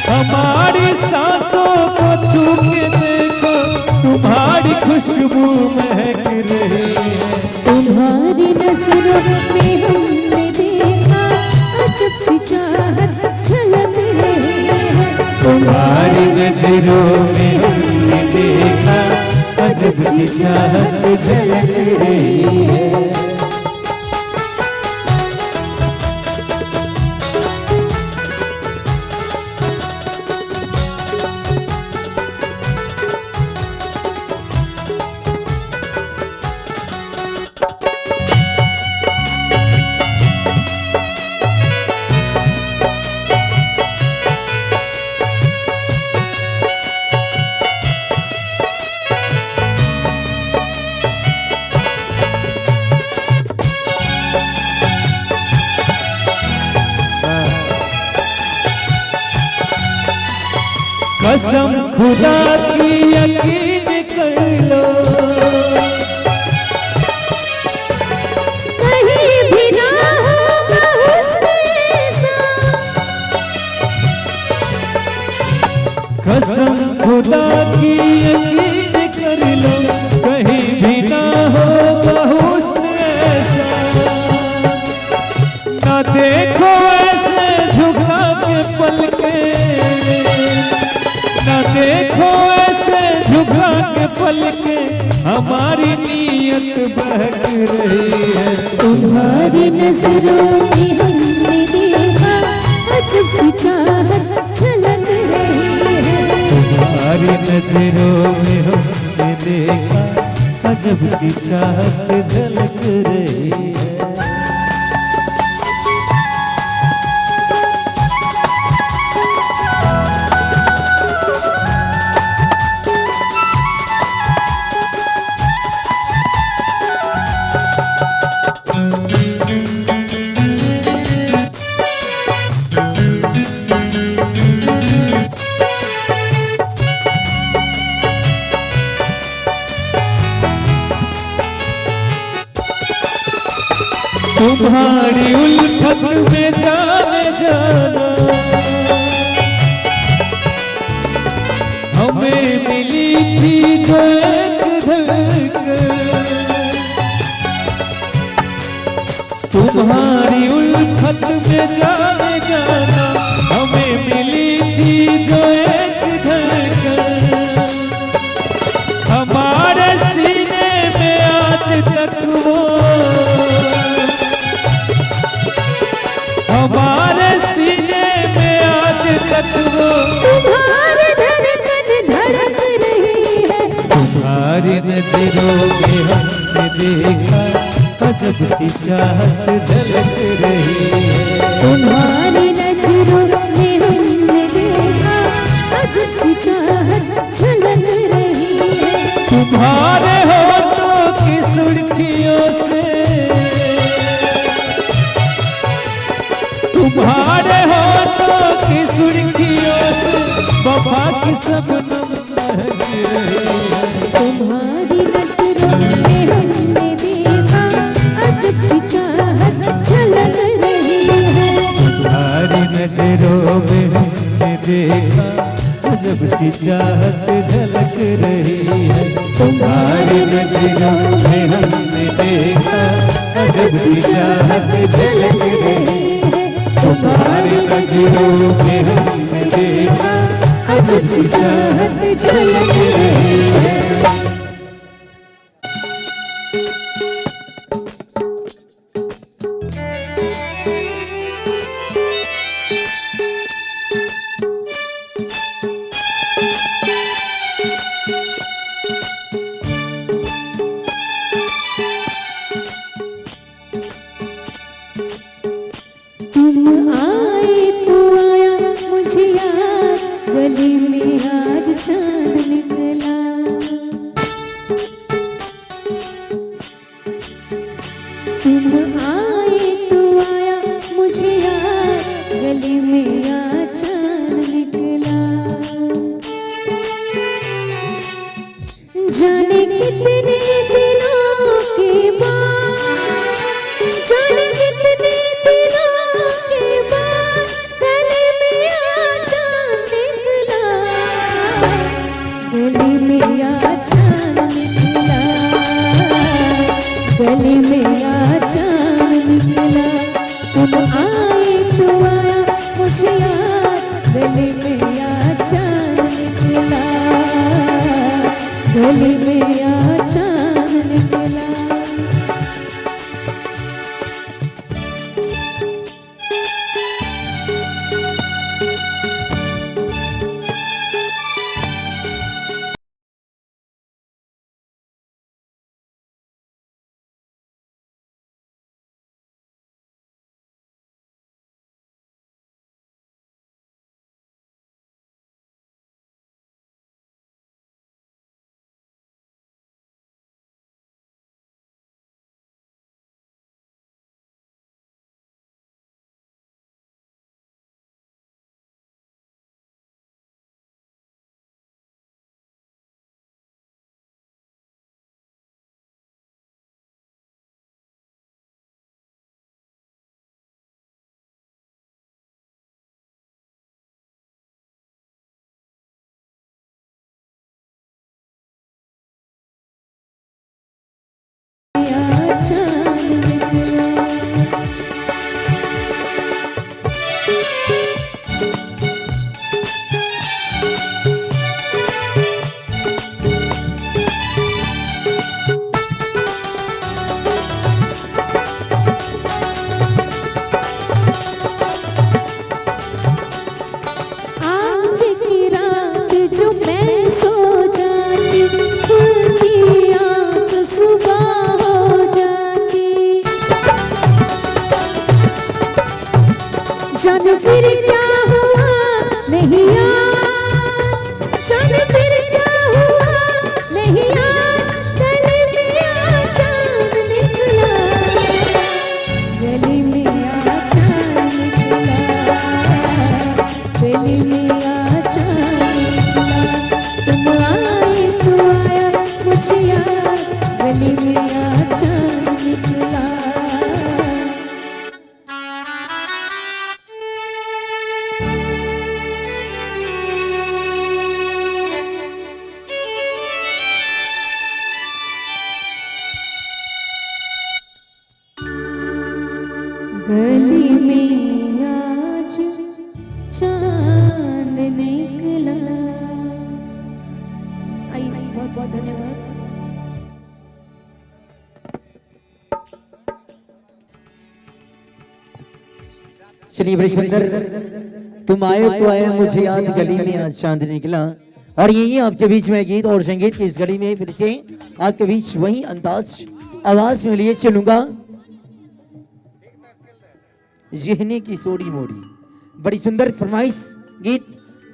हमारी सांसों को छू के देखो, तुम्हारी खुशबू महक रही है। तुम्हारी नजरों में हमने देखा अजब सी चाहत झलक रही है। तुम्हारी नजरों में हमने देखा अजब सी चाहत झलक रही है। कसम खुदा की यकीन कर लो, कहीं भी ना होगा हुस्न ऐसा। कसम खुदा की यकीन कर लो, कहीं भी ना होगा हुस्न ऐसा। ना देखो ऐसे झुका के पलके, ना देखो ऐसे झुका के पलके, हमारी नीयत बहक रही है। तुम्हारी नजरों में हमने देखा अजब सी चाहत झलक रही है। तुम्हारी नजरों में हमने देखा अजब सी चाहत झलक रही है। तुम्हारी उल्फत में जाने जाना हमें मिली थी जो एक धड़कन। तुम्हारी उल्फत में जाने जाना हमें मिली थी जो एक धड़कन। हमारे सीने में आज तक वो, हमारे सीने में आज तक वो तुम्हारी धड़कन धड़क रही है। तुम्हारी नजरों में हमने देखा अजब सी चाहत झलक रही है। तुम्हारी नजरों में हमने देखा अजब सी चाहत झलक रही है। तुम्हारे होठों की सुर्खियों से, तुम्हारे होठों की सुर्खियों से वफा की शबनम महक रही है। तुम्हारी नजरों में हमने देखा देखा अजब सी चाहत झलक रही है तुम्हारी नजरों में हमने देखा अजब सी चाहत झलक रही है तुम्हारी नजरों में हमने देखा अजब सी चाहत झलक रही है तुम आए तो आया मुझे याद गली में आज चांद निकला तुम आए तो आया मुझे याद गली में आज चांद निकला जाने कितने दिनों के बाद जाने कितने दिनों के बाद गली में आज चांद निकला गली में आज चांद निकला गली में आज चांद निकला तुम आए तो आया मुझे याद गली में आज चांद निकला गली में आज चांद निकला चांद निकला आज की रात जो मैं सो जाती खुलती आँख सुबह हो जाती जाने फिर क्या हुआ नहीं याद जाने फिर क्या हुआ नहीं याद गली में आज चांद निकला गली में आज चांद निकला गली में आज चांद निकला तुम आए तो आया मुझे याद गली में आज चांद निकला गली में आज चांद निकला आई बहुत बहुत धन्यवाद चलिए बड़ी सुंदर तुम आए तो आए मुझे याद गली में आज चांद निकला और यही आपके बीच में गीत और संगीत की इस गली में फिर से आपके बीच वही अंदाज आवाज में लिए चलूंगा जिहने की सोड़ी मोड़ी बड़ी सुंदर फरमाइश गीत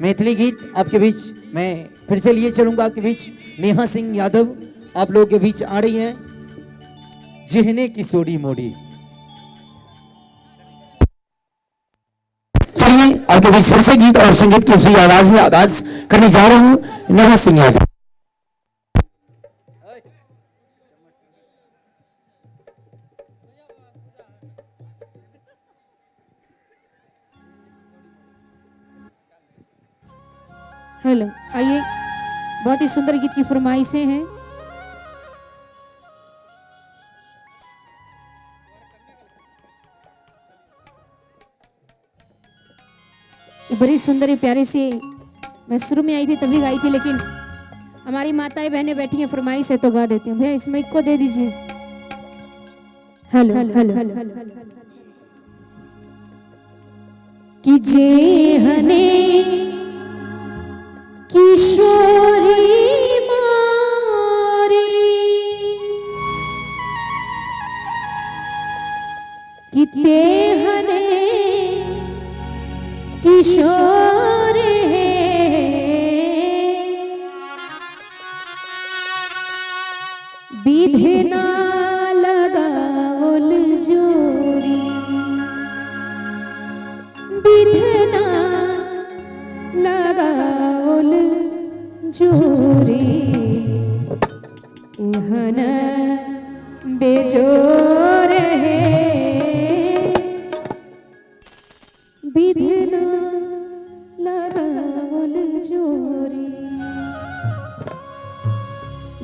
मैथिली गीत आपके बीच मैं फिर से लिए चलूंगा आपके बीच नेहा सिंह यादव आप लोगों के बीच आ रही हैं जिहने की सोड़ी मोड़ी चलिए आपके बीच फिर से गीत और संगीत की उसी आवाज में आगाज करने जा रहा हूं नेहा सिंह यादव हेलो, आइए। बहुत ही सुंदर गीत की फरमाइशें हैं। ये बड़ी सुंदर प्यारे से, मैं शुरू में आई थी तभी गाई थी, लेकिन हमारी माताएं बहनें बैठी हैं, फरमाइश है तो गा देते हैं। भैया इस माइक को दे दीजिए। हेलो हेलो कि जे हने किशोरी मारी कि ते हने किशोर है विधना लगावल जोरी, विधना लगावल जोरी, एहन बेजोर है विधना लगावल जोरी।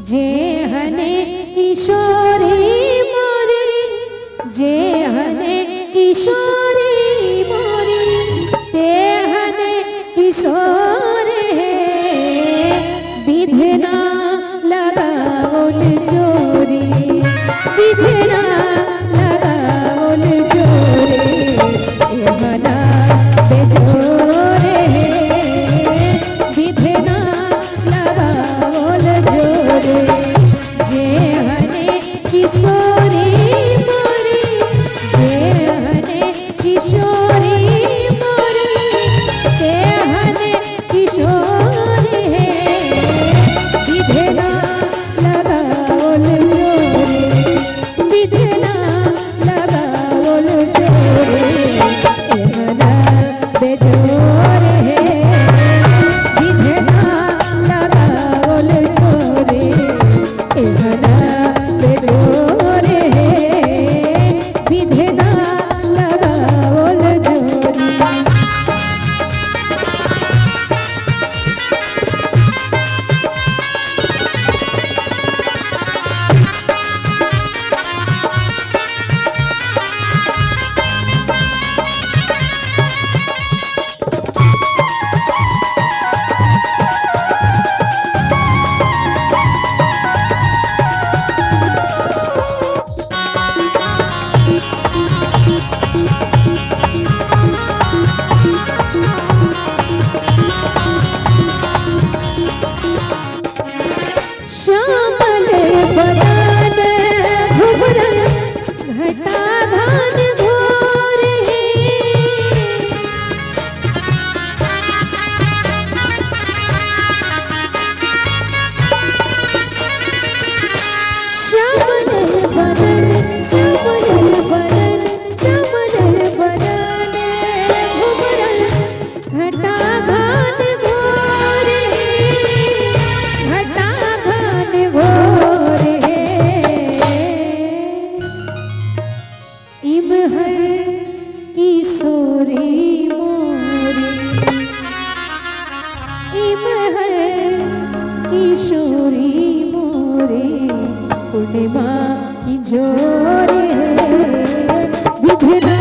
जे हने किशोरी मोरी, जे हने किशोरी मोरी, ते हने किशोर है विधना लगावल जोरी, विधना लगावल जोरी, एहना बेजोर है विधना लगावल जोरी। जे हने किशोरी मोरी, जे हने किशोरी मोरी, ते हने किशोर है विधना लगावल जोरी, विधना लगावल जोरी, एहना बेजोर है विधना लगावल जोरी, एहना बेजोर है विधना लगावल जोरी। श्यामल बदन घुघरल घटा घन घोर है, श्यामल बदन श्यामल बदन श्यामल बदन घुघरल घटा घन घोर है, घटा घन घोर है। इमहर किशोरी मोरी, इमहर किशोरी मोरी, पूर्णिमा इंजोर है विधना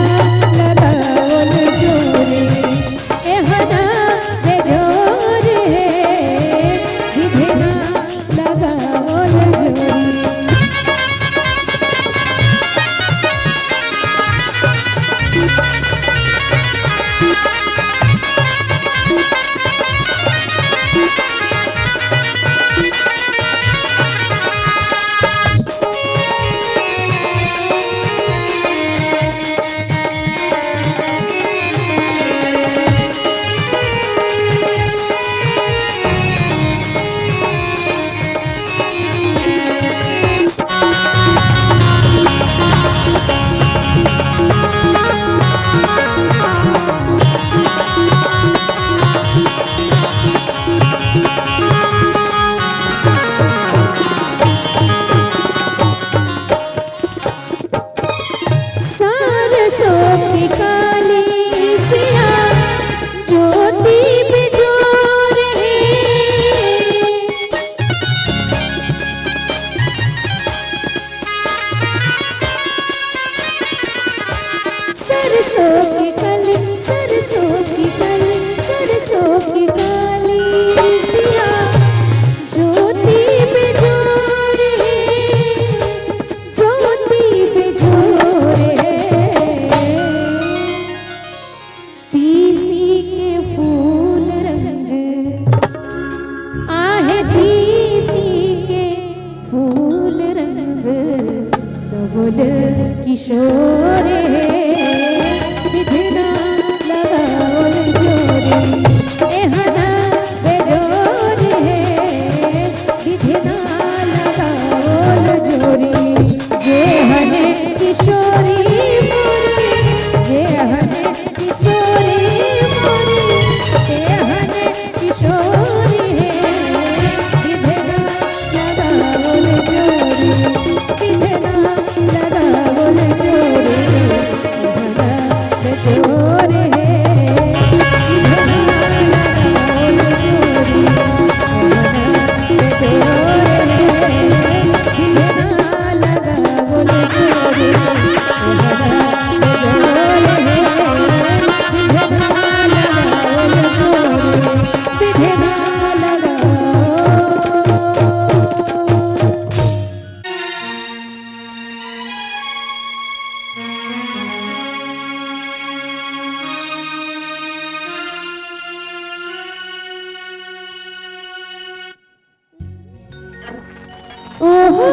लगावल जोरी, एहना बेजोर है विधना लगावल जोरी। बोल किशोर विधिना लगाओल जोरे एहना बेजोर है विधिना लगाओल जोरे जे हने किशोरी मोरी जे हने किशोरी मोरी ते हने किशोरी है विधिना लगाओल जोरे विधिना लगाओल जोरे एहना बेजोर है विधिना लगाओल जोरे एहना बेजोर है विधिना लगाओल जोरे एहना बेजोर है विधिना लगाओल जोरे विधिना ओहो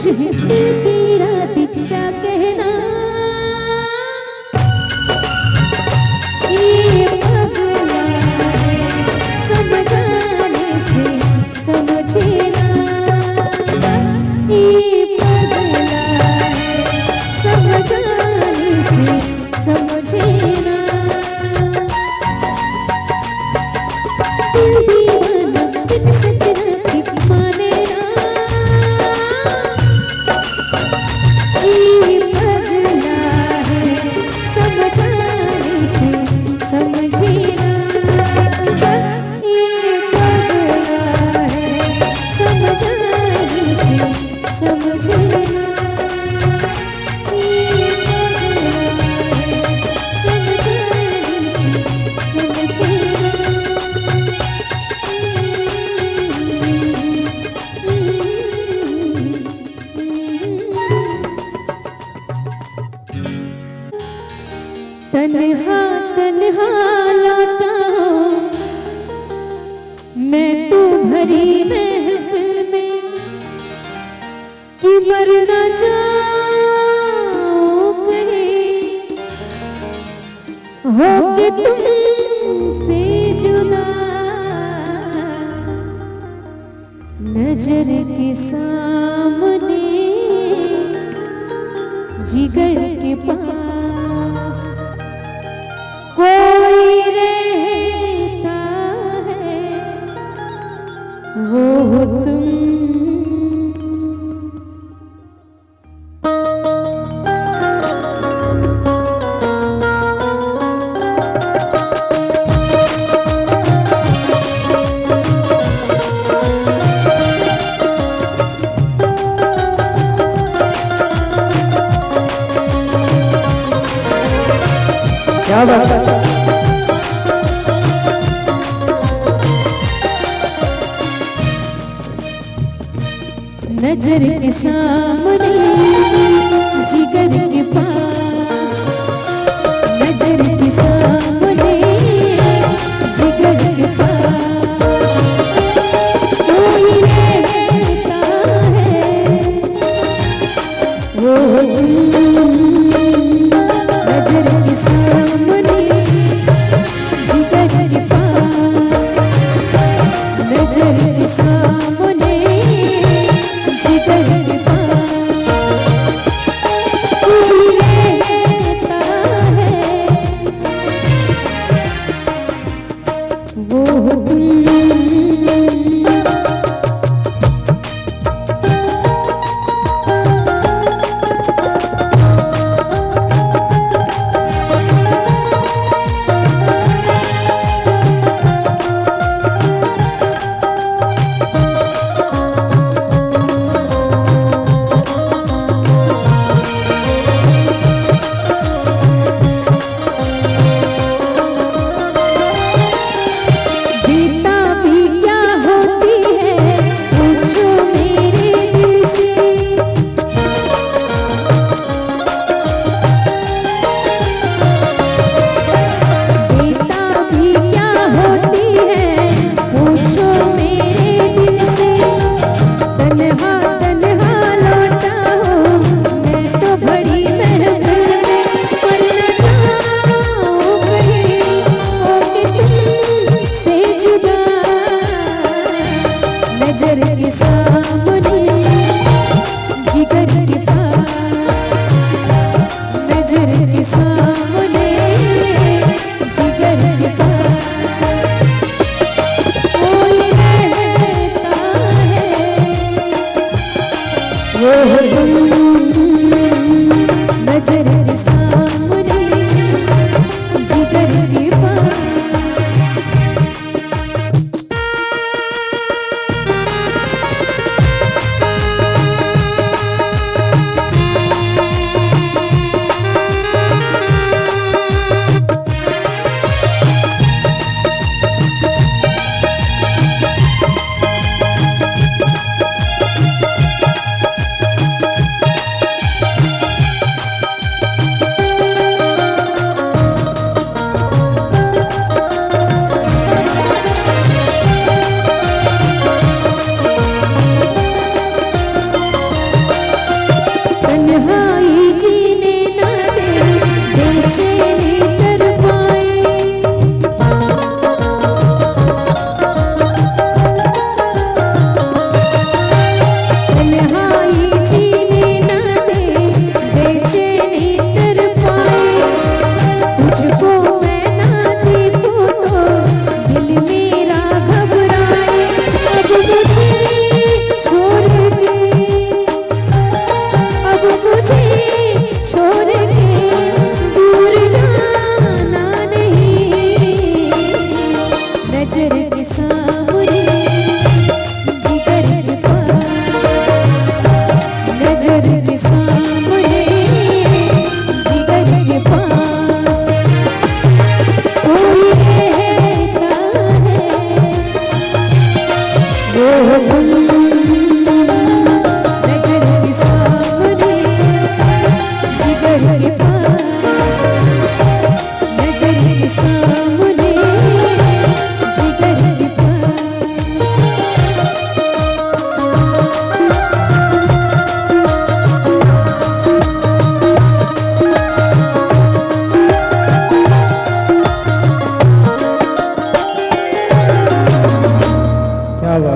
मुझे दिल की रात क्या कहना, ये पगला है समझाने से समझे ना, ये पगला है समझाने से समझे ना। दिल दीवाना बिन सच रात माने ना, ये पगला है समझाने से समझे ना, ये पगला है समझाने से समझे ना, ये तन्हा तन्हा लौटा मैं तो भरी महफिल में कि मर न जाओ कहीं होके तुमसे जुदा, नजर के सामने जिगर के पास कोई रहता है, वो हो तुम। क्या बात है। नजर के सामने जिगर के पास, नजर के सामने जिगर के पास कोई रहता है, वो नजर के सामने जिगर के पास, नजर के सामने जिगर के पास कोई रहता है, वो नजर के सामने जिगर के पास, नजर के सामने जिगर के पास कोई रहता है, वो नजर के सामने जिगर के पास। के